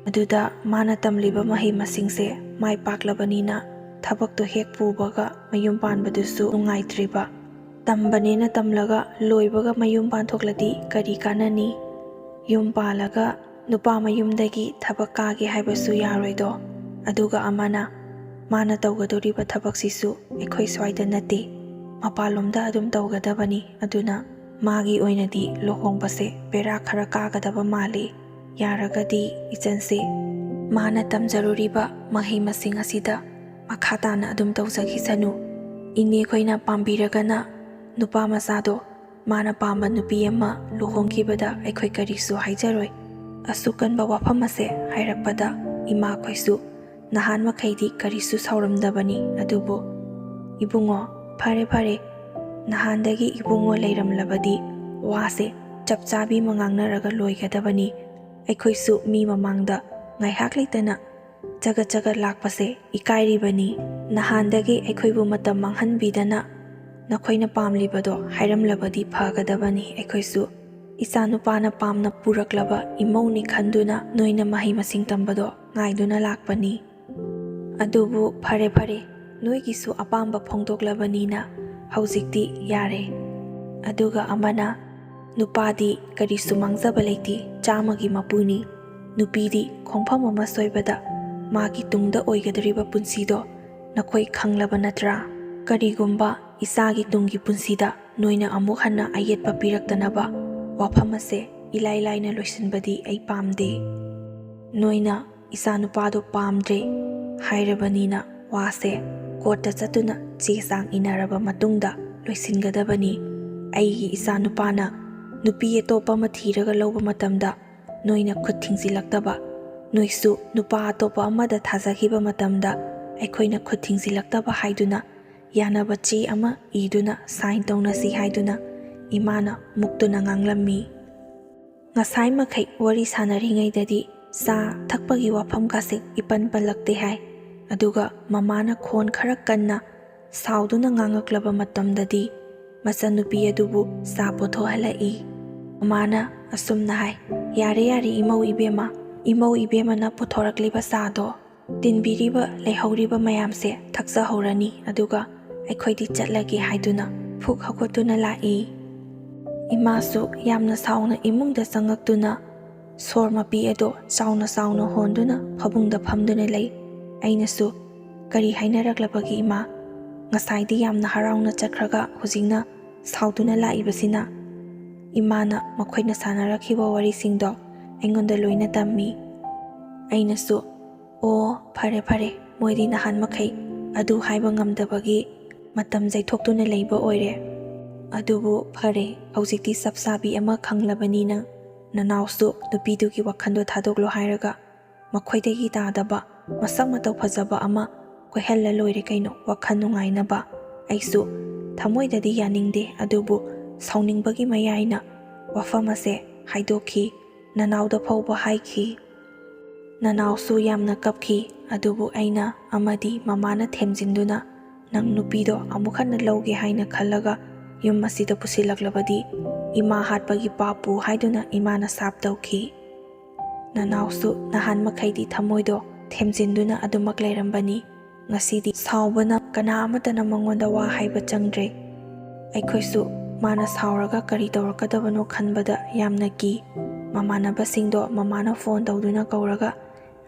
ꯑꯗꯨꯗ ꯃꯥꯅ ꯇꯝꯂꯤꯕ ꯃꯍꯩ ꯃꯁꯤꯡꯁꯦ ꯃꯥꯏ ꯄꯥꯛꯂꯕꯅꯤನ ꯊꯕꯛꯇꯣ ꯍꯦꯛ ꯄꯨꯕꯒ ꯃꯌꯨꯝ ꯄꯥꯟꯕꯗꯨꯁꯨ ꯅꯨꯡꯉꯥꯏꯇ꯭ꯔꯤꯕ, ꯇꯝꯕꯅꯦꯅ ꯇꯝꯂꯒ ꯂꯣꯏꯕꯒ ꯃꯌꯨꯝ パンꯊꯣꯛꯂꯗꯤ ꯀꯔꯤ ꯀꯥꯟꯅꯅꯤ, ꯌꯨꯝ ꯄꯥꯜꯂꯒ ꯅꯨꯄꯥ ꯃꯌꯨꯝꯗꯒꯤ ꯊꯕꯛ ꯀꯥꯒꯦ ꯍꯥꯏꯕꯁꯨ ꯌꯥꯔꯣꯏꯗꯣ, ꯑꯗꯨꯒ ꯑꯃꯅ ꯃꯥꯅ ꯇꯧꯒꯗꯧꯔꯤꯕ ꯊꯕꯛꯁꯤꯁꯨ ꯑꯩꯈꯣꯏ ꯁ꯭ꯋꯥꯏꯗ ꯅꯠꯇꯦ, ꯃꯄꯥꯟꯂꯣꯝꯗ ꯑꯗꯨꯝ ꯇꯧꯒꯗꯕꯅꯤ, ꯑꯗꯨꯅ ꯃꯥꯒꯤ ꯑꯣꯏꯅꯗꯤ ꯂꯨꯍꯣꯡꯕꯁꯦ ꯕꯦꯔꯥ ꯈꯔ ꯀꯥꯒꯗꯕ ꯃꯥꯜꯂꯤ, ꯌꯥꯔꯒꯗꯤ ꯏꯆꯟꯁꯦ ꯃꯥꯅ ꯇꯝꯖꯔꯨꯔꯤꯕ ꯃꯍꯩ ꯃꯁꯤꯡ ꯑꯁꯤꯗ ꯃꯈꯥ ꯇꯥꯅ ꯑꯗꯨꯝ ꯇꯧꯖꯈꯤꯁꯅꯨ, ꯏꯅꯦꯈꯣꯏꯅ ꯄꯥꯝꯕꯤꯔꯒꯅ ꯅꯨꯄꯥ ꯃꯆꯥꯗꯣ ꯃꯥꯅ ꯄꯥꯝꯕ ꯅꯨꯄꯤ ꯑꯃ ꯂꯨꯍꯣꯡꯈꯤꯕꯗ ꯑꯩꯈꯣꯏ ꯀꯔꯤꯁꯨ ꯍꯥꯏꯖꯔꯣꯏ꯫ ꯑꯁꯨꯛ ꯀꯟꯕ ꯋꯥꯐꯝ ꯑꯁꯦ ꯍꯥꯏꯔꯛꯄꯗ ꯏꯃꯥꯈꯣꯏꯁꯨ ꯅꯍꯥꯟ ꯃꯈꯩꯗꯤ ꯀꯔꯤꯁꯨ ꯁꯥꯎꯔꯝꯗꯕꯅꯤ, ꯑꯗꯨꯕꯨ ꯏꯕꯨꯡꯉꯣ ꯐꯔꯦ ꯐꯔꯦ, ꯅꯍꯥꯟꯗꯒꯤ ꯏꯕꯨꯡꯉꯣ ꯂꯩꯔꯝꯂꯕꯗꯤ ꯋꯥꯁꯦ ꯆꯞ ꯆꯥꯕꯤ ꯑꯃ ꯉꯥꯡꯅꯔꯒ ꯂꯣꯏꯒꯗꯕꯅꯤ, ꯑꯩꯈꯣꯏꯁꯨ ꯃꯤ ꯃꯃꯥꯡꯗ ꯉꯥꯏꯍꯥꯛ ꯂꯩꯇꯅ ꯆꯒꯠ ꯂꯥꯛꯄꯁꯦ ꯏꯀꯥꯏꯔꯤꯕꯅꯤ, ꯅꯍꯥꯟꯗꯒꯤ ꯑꯩꯈꯣꯏꯕꯨ ꯃꯇꯝ ꯃꯥꯡꯍꯟꯕꯤꯗꯅ ꯅꯈꯣꯏꯅ ꯄꯥꯝꯂꯤꯕꯗꯣ ꯍꯥꯏꯔꯝꯂꯕꯗꯤ ꯐꯒꯗꯕꯅꯤ, ꯑꯩꯈꯣꯏꯁꯨ ꯏꯆꯥ ꯅꯨꯄꯥꯅ ꯄꯥꯝꯅ ꯄꯨꯔꯛꯂꯕ ꯏꯃꯧꯅꯤ ꯈꯟꯗꯨꯅ ꯅꯣꯏꯅ ꯃꯍꯩ ꯃꯁꯤꯡ ꯇꯝꯕꯗꯣ ꯉꯥꯏꯗꯨꯅ ꯂꯥꯛꯄꯅꯤ꯫ ꯑꯗꯨꯕꯨ ꯐꯔꯦ ꯐꯔꯦ, ꯅꯣꯏꯒꯤꯁꯨ ꯑꯄꯥꯝꯕ ꯐꯣꯡꯗꯣꯛꯂꯕꯅꯤꯅ ꯍꯧꯖꯤꯛꯇꯤ ꯌꯥꯔꯦ꯫ ꯑꯗꯨꯒ ꯑꯃꯅ ꯅꯨꯄꯥꯗꯤ ꯀꯔꯤꯁꯨ ꯃꯥꯡꯖꯕ ꯂꯩꯇꯦ, ꯆꯥꯝꯃꯒꯤ ꯃꯄꯨꯅꯤ, ꯅꯨꯄꯤꯗꯤ ꯈꯣꯡꯐꯝ ꯑꯃ ꯁꯣꯏꯕꯗ ꯃꯥꯒꯤ ꯇꯨꯡꯗ ꯑꯣꯏꯒꯗꯧꯔꯤꯕ ꯄꯨꯟꯁꯤꯗꯣ ꯅꯈꯣꯏ ꯈꯪꯂꯕ ꯅꯠꯇ꯭ꯔꯥ? ꯀꯔꯤꯒꯨꯝꯕ ꯏꯆꯥꯒꯤ ꯇꯨꯡꯒꯤ ꯄꯨꯟꯁꯤꯗ ꯅꯣꯏꯅ ꯑꯃꯨꯛ ꯍꯟꯅ ꯑꯌꯦꯠꯄ ꯄꯤꯔꯛꯇꯅꯕ ꯋꯥꯐꯝ ꯑꯁꯦ ꯏꯂꯥꯏ ꯂꯥꯏꯅ ꯂꯣꯏꯁꯤꯟꯕꯗꯤ ꯑꯩ ꯄꯥꯝꯗꯦ꯫ ꯅꯣꯏꯅ ꯏꯆꯥ ꯅꯨꯄꯥꯗꯣ ꯄꯥꯝꯗ꯭ꯔꯦ ꯍꯥꯏꯔꯕꯅꯤꯅ ꯋꯥꯁꯦ ꯀꯣꯔꯠꯇ ꯆꯠꯇꯨꯅ ꯆꯦ ꯆꯥꯡ ꯏꯟꯅꯔꯕ ꯃꯇꯨꯡꯗ ꯂꯣꯏꯁꯤꯟꯒꯗꯕꯅꯤ꯫ ꯑꯩꯒꯤ ꯏꯆꯥ ꯅꯨꯄꯥꯅ ꯅꯨꯄꯤ ꯑꯇꯣꯞꯄ ꯑꯃ ꯊꯤꯔꯒ ꯂꯧꯕ ꯃꯇꯝꯗ ꯅꯣꯏꯅ ꯈꯨꯠ ꯊꯤꯡꯖꯤꯜꯂꯛꯇꯕ, ꯅꯣꯏꯁꯨ ꯅꯨꯄꯥ ꯑꯇꯣꯞꯄ ꯑꯃꯗ ꯊꯥꯖꯈꯤꯕ ꯃꯇꯝꯗ ꯑꯩꯈꯣꯏꯅ ꯈꯨꯠ ꯊꯤꯡꯖꯤꯜꯂꯛꯇꯕ ꯍꯥꯏꯗꯨꯅ ꯌꯥꯅꯕ ꯆꯦ ꯑꯃ ꯏꯗꯨꯅ ꯁꯥꯏꯟ ꯇꯧꯅꯁꯤ ꯍꯥꯏꯗꯨꯅ ꯏꯃꯥꯅ ꯃꯨꯛꯇꯨꯅ ꯉꯥꯡꯂꯝꯃꯤ꯫ ꯉꯁꯥꯏ ꯃꯈꯩ ꯋꯥꯔꯤ ꯁꯥꯟꯅꯔꯤꯉꯩꯗꯗꯤ ꯆꯥ ꯊꯛꯄꯒꯤ ꯋꯥꯐꯝꯒꯁꯦ ꯏꯄꯟ ꯄꯜꯂꯛꯇꯦ ꯍꯥꯏ, ꯑꯗꯨꯒ ꯃꯃꯥꯅ ꯈꯣꯟ ꯈꯔ ꯀꯟꯅ ꯁꯥꯎꯗꯨꯅ ꯉꯥꯡꯉꯛꯂꯕ ꯃꯇꯝꯗꯗꯤ ꯃꯆꯟꯅꯨꯄꯤ ꯑꯗꯨꯕꯨ ꯆꯥ ꯄꯨꯊꯣꯛꯍꯜꯂꯛꯏ꯫ ꯃꯃꯥꯅ ꯑꯁꯨꯝꯅ ꯍꯥꯏ, ꯌꯥꯔꯦ ꯌꯥꯔꯦ ꯏꯃꯧ ꯏꯕꯦꯝꯃ, ꯏꯃꯧ ꯏꯕꯦꯝꯃꯅ ꯄꯨꯊꯣꯔꯛꯂꯤꯕ ꯆꯥꯗꯣ ꯇꯤꯟꯕꯤꯔꯤꯕ ꯂꯩꯍꯧꯔꯤꯕ ꯃꯌꯥꯝꯁꯦ ꯊꯛꯆꯍꯧꯔꯅꯤ, ꯑꯗꯨꯒ ꯑꯩꯈꯣꯏꯗꯤ ꯆꯠꯂꯒꯦ ꯍꯥꯏꯗꯨꯅ ꯐꯨꯛ ꯍꯧꯒꯠꯇꯨꯅ ꯂꯥꯛꯏ꯫ ꯏꯃꯥꯁꯨ ꯌꯥꯝꯅ ꯁꯥꯎꯅ ꯏꯃꯨꯡꯗ ꯆꯪꯉꯛꯇꯨꯅ ꯁꯣꯔ ꯃꯄꯤ ꯑꯗꯣ ꯆꯥꯎꯅ ꯆꯥꯎꯅ ꯍꯣꯟꯗꯨꯅ ꯐꯃꯨꯡꯗ ꯐꯝꯗꯨꯅ ꯂꯩ꯫ ꯑꯩꯅꯁꯨ ꯀꯔꯤ ꯍꯥꯏꯅꯔꯛꯂꯕꯒꯦ ꯏꯃꯥ? ꯉꯁꯥꯏꯗꯤ ꯌꯥꯝꯅ ꯍꯔꯥꯎꯅ ꯆꯠꯈ꯭ꯔꯒ ꯍꯧꯖꯤꯛꯅ ꯁꯥꯎꯗꯨꯅ ꯂꯥꯛꯏꯕꯁꯤꯅ? ꯏꯃꯥꯅ ꯃꯈꯣꯏꯅ ꯁꯥꯟꯅꯔꯛꯈꯤꯕ ꯋꯥꯔꯤꯁꯤꯡꯗꯣ ꯑꯩꯉꯣꯟꯗ ꯂꯣꯏꯅ ꯇꯝꯃꯤ꯫ ꯑꯩꯅꯁꯨ ꯑꯣ ꯐꯔꯦ ꯐꯔꯦ, ꯃꯣꯏꯗꯤ ꯅꯍꯥꯟ ꯃꯈꯩ ꯑꯗꯨ ꯍꯥꯏꯕ ꯉꯝꯗꯕꯒꯤ ꯃꯇꯝ ꯆꯩꯊꯣꯛꯇꯨꯅ ꯂꯩꯕ ꯑꯣꯏꯔꯦ, ꯑꯗꯨꯕꯨ ꯐꯔꯦ, ꯍꯧꯖꯤꯛꯇꯤ ꯆꯞ ꯆꯥꯕꯤ ꯑꯃ ꯈꯪꯂꯕꯅꯤꯅ ꯅꯅꯥꯎꯁꯨ ꯅꯨꯄꯤꯗꯨꯒꯤ ꯋꯥꯈꯜꯗꯣ ꯊꯥꯗꯣꯛꯂꯣ ꯍꯥꯏꯔꯒ ꯃꯈꯣꯏꯗꯒꯤ ꯇꯥꯗꯕ ꯃꯁꯛ ꯃꯇꯧ ꯐꯖꯕ ꯑꯃ ꯀꯣꯏꯍꯜꯂ ꯂꯣꯏꯔꯦ ꯀꯩꯅꯣ, ꯋꯥꯈꯜ ꯅꯨꯡꯉꯥꯏꯅꯕ꯫ ꯑꯩꯁꯨ ꯊꯃꯣꯏꯗꯗꯤ ꯌꯥꯅꯤꯡꯗꯦ, ꯑꯗꯨꯕꯨ ꯁꯥꯎꯅꯤꯡꯕꯒꯤ ꯃꯌꯥꯏꯅ ꯋꯥꯐꯝ ꯑꯁꯦ ꯍꯥꯏꯗꯣꯛꯈꯤ, ꯅꯅꯥꯎꯗ ꯐꯥꯎꯕ ꯍꯥꯏꯈꯤ꯫ ꯅꯅꯥꯎꯁꯨ ꯌꯥꯝꯅ ꯀꯞꯈꯤ, ꯑꯗꯨꯕꯨ ꯑꯩꯅ ꯑꯃꯗꯤ ꯃꯃꯥꯅ ꯊꯦꯝꯖꯤꯟꯗꯨꯅ ꯅꯪ ꯅꯨꯄꯤꯗꯣ ꯑꯃꯨꯛ ꯍꯟꯅ ꯂꯧꯒꯦ ꯍꯥꯏꯅ ꯈꯜꯂꯒ ꯌꯨꯝ ꯑꯁꯤꯗ ꯄꯨꯁꯤꯜꯂꯛꯂꯕꯗꯤ ꯏꯃꯥ ꯍꯥꯠꯄꯒꯤ ꯄꯥꯞꯄꯨ ꯍꯥꯏꯗꯨꯅ ꯏꯃꯥꯅ ꯁꯥꯞ ꯇꯧꯈꯤ꯫ ꯅꯅꯥꯎꯁꯨ ꯅꯍꯥꯟ ꯃꯈꯩꯗꯤ ꯊꯃꯣꯏꯗꯣ ꯊꯦꯝꯖꯤꯟꯗꯨꯅ ꯑꯗꯨꯃꯛ ꯂꯩꯔꯝꯕꯅꯤ꯫ ꯉꯁꯤꯗꯤ ꯁꯥꯎꯕꯅ ꯀꯅꯥ ꯑꯃꯠꯇꯅ ꯃꯉꯣꯟꯗ ꯋꯥ ꯍꯥꯏꯕ ꯆꯪꯗ꯭ꯔꯦ꯫ ꯑꯩꯈꯣꯏꯁꯨ ꯃꯥꯅ ꯁꯥꯎꯔꯒ ꯀꯔꯤ ꯇꯧꯔꯛꯀꯗꯕꯅꯣ ꯈꯟꯕꯗ ꯌꯥꯝꯅ ꯀꯤ꯫ ꯃꯃꯥꯟꯅꯕꯁꯤꯡꯗꯣ ꯃꯃꯥꯅ ꯐꯣꯟ ꯇꯧꯗꯨꯅ ꯀꯧꯔꯒ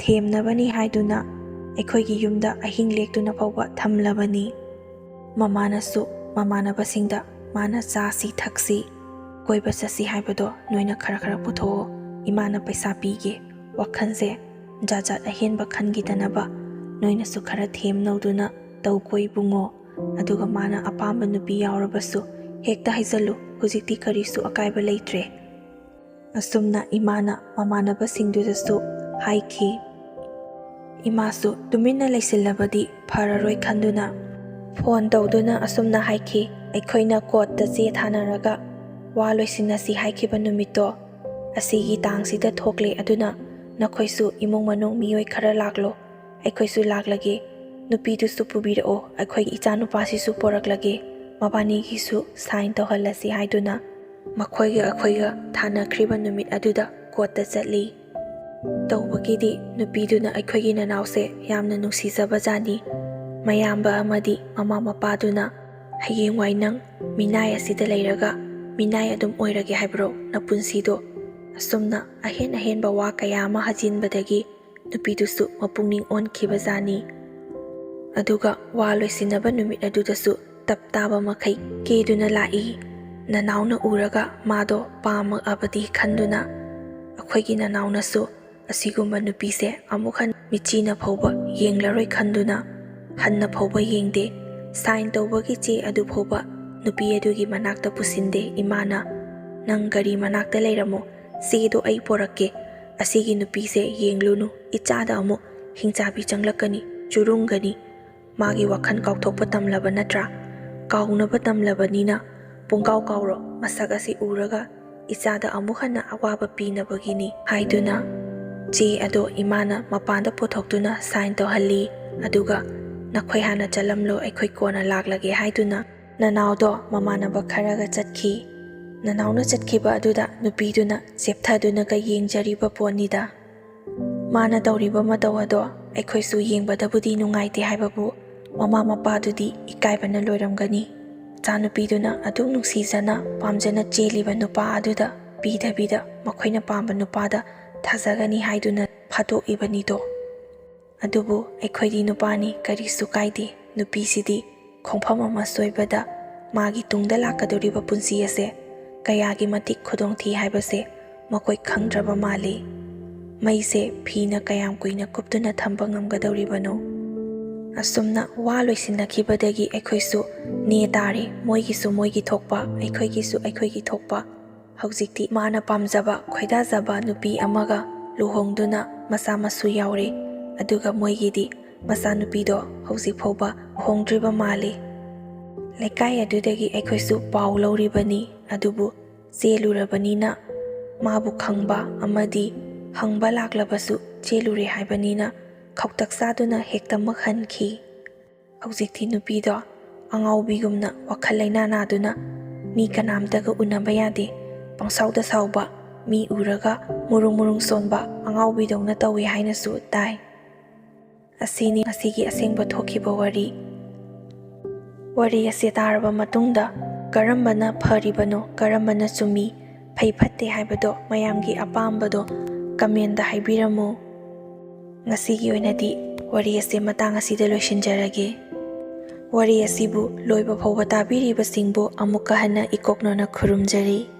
ꯊꯦꯝꯅꯕꯅꯤ ꯍꯥꯏꯗꯨꯅ ꯑꯩꯈꯣꯏꯒꯤ ꯌꯨꯝꯗ ꯑꯍꯤꯡ लेꯛꯇꯨꯅ ꯐꯥꯎꯕ ꯊꯝꯂꯕꯅꯤ꯫ ꯃꯃꯥꯅꯁꯨ ꯃꯃꯥꯟꯅꯕꯁꯤꯡꯗ ꯃꯥꯅ ꯆꯥꯁꯤ ꯊꯛꯁꯤ ꯀꯣꯏꯕ ꯆꯠꯁꯤ ꯍꯥꯏꯕꯗꯣ ꯅꯣꯏꯅ ꯈꯔ ꯄꯨꯊꯣꯛꯑꯣ, ꯏꯃꯥꯅ ꯄꯩꯁꯥ ꯄꯤꯒꯦ, ꯋꯥꯈꯜꯁꯦ ꯖꯥꯠ ꯑꯍꯦꯟꯕ ꯈꯟꯈꯤꯗꯅꯕ ꯅꯣꯏꯅꯁꯨ ꯈꯔ ꯊꯦꯝꯅꯧꯗꯨꯅ ꯇꯧꯀꯣ ꯏꯕꯨꯡꯉꯣ꯫ ꯑꯗꯨꯒ ꯃꯥꯅ ꯑꯄꯥꯝꯕ ꯅꯨꯄꯤ ꯌꯥꯎꯔꯕꯁꯨ ꯍꯦꯛꯇ ꯍꯥꯏꯖꯜꯂꯨ, ꯍꯧꯖꯤꯛꯇꯤ ꯀꯔꯤꯁꯨ ꯑꯀꯥꯏꯕ ꯂꯩꯇ꯭ꯔꯦ꯫ ꯑꯁꯨꯝꯅ ꯏꯃꯥꯅ ꯃꯃꯥꯟꯅꯕꯁꯤꯡꯗꯨꯗꯁꯨ ꯍꯥꯏꯈꯤ꯫ ꯏꯃꯥꯁꯨ ꯇꯨꯃꯤꯟꯅ ꯂꯩꯁꯤꯜꯂꯕꯗꯤ ꯐꯔꯔꯣꯏ ꯈꯟꯗꯨꯅ ꯐꯣꯟ ꯇꯧꯗꯨꯅ ꯑꯁꯨꯝꯅ ꯍꯥꯏꯈꯤ, ꯑꯩꯈꯣꯏꯅ ꯀꯣꯔꯠꯇ ꯆꯦ ꯊꯥꯅꯔꯒ ꯋꯥ ꯂꯣꯏꯁꯤꯟꯅꯁꯤ ꯍꯥꯏꯈꯤꯕ ꯅꯨꯃꯤꯠꯇꯣ ꯑꯁꯤꯒꯤ ꯇꯥꯡꯁꯤꯗ ꯊꯣꯛꯂꯦ, ꯑꯗꯨꯅ ꯅꯈꯣꯏꯁꯨ ꯏꯃꯨꯡ ꯃꯅꯨꯡ ꯃꯤꯑꯣꯏ ꯈꯔ ꯂꯥꯛꯂꯣ, ꯑꯩꯈꯣꯏꯁꯨ ꯂꯥꯛꯂꯒꯦ, ꯅꯨꯄꯤꯗꯨꯁꯨ ꯄꯨꯕꯤꯔꯛꯑꯣ, ꯑꯩꯈꯣꯏꯒꯤ ꯏꯆꯥꯅꯨꯄꯥꯁꯤꯁꯨ ꯄꯣꯔꯛꯂꯒꯦ, ꯃꯕꯥꯅꯤꯒꯤꯁꯨ ꯁꯥꯏꯟ ꯇꯧꯍꯜꯂꯁꯤ ꯍꯥꯏꯗꯨꯅ ꯃꯈꯣꯏꯒ ꯑꯩꯈꯣꯏꯒ ꯊꯥꯅꯈ꯭ꯔꯤꯕ ꯅꯨꯃꯤꯠ ꯑꯗꯨꯗ ꯀꯣꯔꯠꯇ ꯆꯠꯂꯤ꯫ ꯇꯧꯕꯒꯤꯗꯤ ꯅꯨꯄꯤꯗꯨꯅ ꯑꯩꯈꯣꯏꯒꯤ ꯅꯅꯥꯎꯁꯦ ꯌꯥꯝꯅ ꯅꯨꯡꯁꯤꯖꯕꯖꯥꯠꯅꯤ꯫ ꯃꯌꯥꯝꯕ ꯑꯃꯗꯤ ꯃꯃꯥ ꯃꯄꯥꯗꯨꯅ ꯍꯌꯦꯡꯋꯥꯏ ꯅꯪ ꯃꯤꯅꯥꯏ ꯑꯁꯤꯗ ꯂꯩꯔꯒ ꯃꯤꯅꯥꯏ ꯑꯗꯨꯝ ꯑꯣꯏꯔꯒꯦ ꯍꯥꯏꯕ꯭ꯔꯣ ꯅꯄꯨꯟꯁꯤꯗꯣ? ꯑꯁꯨꯝꯅ ꯑꯍꯦꯟꯕ ꯋꯥ ꯀꯌꯥ ꯑꯃ ꯍꯥꯏꯖꯤꯟꯕꯗꯒꯤ ꯅꯨꯄꯤꯗꯨꯁꯨ ꯃꯄꯨꯛꯅꯤꯡ ꯑꯣꯟꯈꯤꯕꯖꯥꯠꯅꯤ꯫ ꯑꯗꯨꯒ ꯋꯥ ꯂꯣꯏꯁꯤꯟꯅꯕ ꯅꯨꯃꯤꯠ ꯑꯗꯨꯗꯁꯨ ꯇꯞ ꯇꯥꯕ ꯃꯈꯩ ꯀꯦꯗꯨꯅ ꯂꯥꯛꯏ꯫ ꯅꯅꯥꯎꯅ ꯎꯔꯒ ꯃꯥꯗꯣ ꯄꯥꯝꯃꯛꯑꯕꯗꯤ ꯈꯟꯗꯨꯅ ꯑꯩꯈꯣꯏꯒꯤ ꯅꯅꯥꯎꯅꯁꯨ ꯑꯁꯤꯒꯨꯝꯕ ꯅꯨꯄꯤꯁꯦ ꯑꯃꯨꯛ ꯍꯟꯅ ꯃꯤꯠꯆꯤꯅ ꯐꯥꯎꯕ ꯌꯦꯡꯂꯔꯣꯏ ꯈꯟꯗꯨꯅ ꯍꯟꯅ ꯐꯥꯎꯕ ꯌꯦꯡꯗꯦ, ꯁꯥꯏꯟ ꯇꯧꯕꯒꯤ ꯆꯦ ꯑꯗꯨ ꯐꯥꯎꯕ ꯅꯨꯄꯤ ꯑꯗꯨꯒꯤ ꯃꯅꯥꯛꯇ ꯄꯨꯁꯤꯟꯗꯦ꯫ ꯏꯃꯥꯅ ꯅꯪ ꯒꯥꯔꯤ ꯃꯅꯥꯛꯇ ꯂꯩꯔꯝꯃꯣ, ꯆꯦꯗꯣ ꯑꯩ ꯄꯣꯔꯛꯀꯦ, ꯑꯁꯤꯒꯤ ꯅꯨꯄꯤꯁꯦ ꯌꯦꯡꯂꯨꯅꯨ, ꯏꯆꯥꯗ ꯑꯃꯨꯛ ꯍꯤꯡꯆꯥꯕꯤ ꯆꯪꯂꯛꯀꯅꯤ, ꯆꯨꯔꯨꯡꯒꯅꯤ, ꯃꯥꯒꯤ ꯋꯥꯈꯜ ꯀꯥꯎꯊꯣꯛꯄ ꯇꯝꯂꯕ ꯅꯠꯇ꯭ꯔꯥ? ꯀꯥꯎꯅꯕ ꯇꯝꯂꯕꯅꯤꯅ ꯄꯨꯡꯀꯥꯎ ꯀꯥꯎꯔꯣ, ꯃꯁꯛ ꯑꯁꯤ ꯎꯔꯒ ꯏꯆꯥꯗ ꯑꯃꯨꯛ ꯍꯟꯅ ꯑꯋꯥꯕ ꯄꯤꯅꯕꯒꯤꯅꯤ ꯍꯥꯏꯗꯨꯅ ꯆꯦ ꯑꯗꯣ ꯏꯃꯥꯅ ꯃꯄꯥꯟꯗ ꯄꯨꯊꯣꯛꯇꯨꯅ ꯁꯥꯏꯟ ꯇꯧꯍꯜꯂꯤ꯫ ꯑꯗꯨꯒ ꯅꯈꯣꯏ ꯍꯥꯟꯅ ꯆꯠꯂꯝꯂꯣ, ꯑꯩꯈꯣꯏ ꯀꯣꯟꯅ ꯂꯥꯛꯂꯒꯦ ꯍꯥꯏꯗꯨꯅ ꯅꯅꯥꯎꯗꯣ ꯃꯃꯥꯟꯅꯕ ꯈꯔꯒ ꯆꯠꯈꯤ꯫ ꯅꯅꯥꯎꯅ ꯆꯠꯈꯤꯕ ꯑꯗꯨꯗ ꯅꯨꯄꯤꯗꯨꯅ ꯆꯦꯞꯊꯗꯨꯅꯒ ꯌꯦꯡꯖꯔꯤꯕ ꯄꯣꯠꯅꯤꯗ꯫ ꯃꯥꯅ ꯇꯧꯔꯤꯕ ꯃꯇꯧ ꯑꯗꯣ ꯑꯩꯈꯣꯏꯁꯨ ꯌꯦꯡꯕꯗꯕꯨꯗꯤ ꯅꯨꯡꯉꯥꯏꯇꯦ ꯍꯥꯏꯕꯕꯨ ꯃꯃꯥ ꯃꯄꯥꯗꯨꯗꯤ ꯏꯀꯥꯏꯕꯅ ꯂꯣꯏꯔꯝꯒꯅꯤ꯫ ꯃꯆꯥꯅꯨꯄꯤꯗꯨꯅ ꯑꯗꯨꯛ ꯅꯨꯡꯁꯤꯖꯅ ꯄꯥꯝꯖꯅ ꯆꯦꯜꯂꯤꯕ ꯅꯨꯄꯥ ꯑꯗꯨꯗ ꯄꯤꯗꯕꯤꯗ ꯃꯈꯣꯏꯅ ꯄꯥꯝꯕ ꯅꯨꯄꯥꯗ ꯊꯥꯖꯒꯅꯤ ꯍꯥꯏꯗꯨꯅ ꯐꯥꯗꯣꯛꯏꯕꯅꯤꯗꯣ꯫ ꯑꯗꯨꯕꯨ ꯑꯩꯈꯣꯏꯗꯤ ꯅꯨꯄꯥꯅꯤ, ꯀꯔꯤꯁꯨ ꯀꯥꯏꯗꯦ, ꯅꯨꯄꯤꯁꯤꯗꯤ ꯈꯣꯡꯐꯝ ꯑꯃ ꯁꯣꯏꯕꯗ ꯃꯥꯒꯤ ꯇꯨꯡꯗ ꯂꯥꯛꯀꯗꯧꯔꯤꯕ ꯄꯨꯟꯁꯤ ꯑꯁꯦ ꯀꯌꯥꯒꯤ ꯃꯇꯤꯛ ꯈꯨꯗꯣꯡꯊꯤ ꯍꯥꯏꯕꯁꯦ ꯃꯈꯣꯏ ꯈꯪꯗ꯭ꯔꯕ ꯃꯥꯜꯂꯤ꯫ ꯃꯩꯁꯦ ꯐꯤꯅ ꯀꯌꯥꯝ ꯀꯨꯏꯅ ꯀꯨꯞꯇꯨꯅ ꯊꯝꯕ ꯉꯝꯒꯗꯧꯔꯤꯕꯅꯣ? ꯑꯁꯨꯝꯅ ꯋꯥ ꯂꯣꯏꯁꯤꯟꯅꯈꯤꯕꯗꯒꯤ ꯑꯩꯈꯣꯏꯁꯨ ꯅꯦ ꯇꯥꯔꯦ, ꯃꯣꯏꯒꯤꯁꯨ ꯃꯣꯏꯒꯤ ꯊꯣꯛꯄ, ꯑꯩꯈꯣꯏꯒꯤꯁꯨ ꯑꯩꯈꯣꯏꯒꯤ ꯊꯣꯛꯄ꯫ ꯍꯧꯖꯤꯛꯇꯤ ꯃꯥꯅ ꯄꯥꯝꯖꯕ ꯈꯣꯏꯗꯥꯖꯕ ꯅꯨꯄꯤ ꯑꯃꯒ ꯂꯨꯍꯣꯡꯗꯨꯅ ꯃꯆꯥ ꯃꯁꯨ ꯌꯥꯎꯔꯦ꯫ ꯑꯗꯨꯒ ꯃꯣꯏꯒꯤꯗꯤ ꯃꯆꯥꯅꯨꯄꯤꯗꯣ ꯍꯧꯖꯤꯛ ꯐꯥꯎꯕ ꯍꯣꯡꯗ꯭ꯔꯤꯕ ꯃꯥꯜꯂꯤ꯫ ꯂꯩꯀꯥꯏ ꯑꯗꯨꯗꯒꯤ ꯑꯩꯈꯣꯏꯁꯨ ꯄꯥꯎ ꯂꯧꯔꯤꯕꯅꯤ, ꯑꯗꯨꯕꯨ ꯆꯦꯜꯂꯨꯔꯕꯅꯤꯅ ꯃꯥꯕꯨ ꯈꯪꯕ ꯑꯃꯗꯤ ꯍꯪꯕ ꯂꯥꯛꯂꯕꯁꯨ ꯆꯦꯜꯂꯨꯔꯦ ꯍꯥꯏꯕꯅꯤꯅ ꯈꯧꯇꯛ ꯆꯥꯗꯨꯅ ꯍꯦꯛꯇꯃꯛ ꯍꯟꯈꯤ꯫ ꯍꯧꯖꯤꯛꯇꯤ ꯅꯨꯄꯤꯗꯣ ꯑꯉꯥꯎꯕꯤꯒꯨꯝꯅ ꯋꯥꯈꯜ ꯂꯩꯅꯥ ꯅꯥꯗꯨꯅ ꯃꯤ ꯀꯅꯥꯝꯇꯒ ꯎꯅꯕ ꯌꯥꯗꯦ, ꯄꯪꯁꯥꯎꯗ ꯁꯥꯎꯕ, ꯃꯤ ꯎꯔꯒ ꯃꯨꯔꯨꯡ ꯁꯣꯟꯕ ꯑꯉꯥꯎꯕꯤꯗꯧꯅ ꯇꯧꯏ ꯍꯥꯏꯅꯁꯨ ꯇꯥꯏ꯫ ꯑꯁꯤꯅꯤ ꯉꯁꯤꯒꯤ ꯑꯁꯦꯡꯕ ꯊꯣꯛꯈꯤꯕ ꯋꯥꯔꯤ꯫ ꯋꯥꯔꯤ ꯑꯁꯤ ꯇꯥꯔꯕ ꯃꯇꯨꯡꯗ ꯀꯔꯝꯕꯅ ꯐꯔꯤꯕꯅꯣ, ꯀꯔꯝꯕꯅ ꯆꯨꯝꯃꯤ, ꯐꯩ ꯐꯠꯇꯦ ꯍꯥꯏꯕꯗꯣ ꯃꯌꯥꯝꯒꯤ ꯑꯄꯥꯝꯕꯗꯣ ꯀꯃꯦꯟꯗ ꯍꯥꯏꯕꯤꯔꯝꯃꯨ꯫ ꯉꯁꯤꯒꯤ ꯑꯣꯏꯅꯗꯤ ꯋꯥꯔꯤ ꯑꯁꯤ ꯃꯇꯥꯡ ꯑꯁꯤꯗ ꯂꯣꯏꯁꯤꯟꯖꯔꯒꯦ꯫ ꯋꯥꯔꯤ ꯑꯁꯤꯕꯨ ꯂꯣꯏꯕ ꯐꯥꯎꯕ ꯇꯥꯕꯤꯔꯤꯕꯁꯤꯡꯕꯨ ꯑꯃꯨꯛꯀ ꯍꯟꯅ ꯏꯀꯣꯛꯅꯅ ꯈꯨꯔꯨꯝꯖꯔꯤ꯫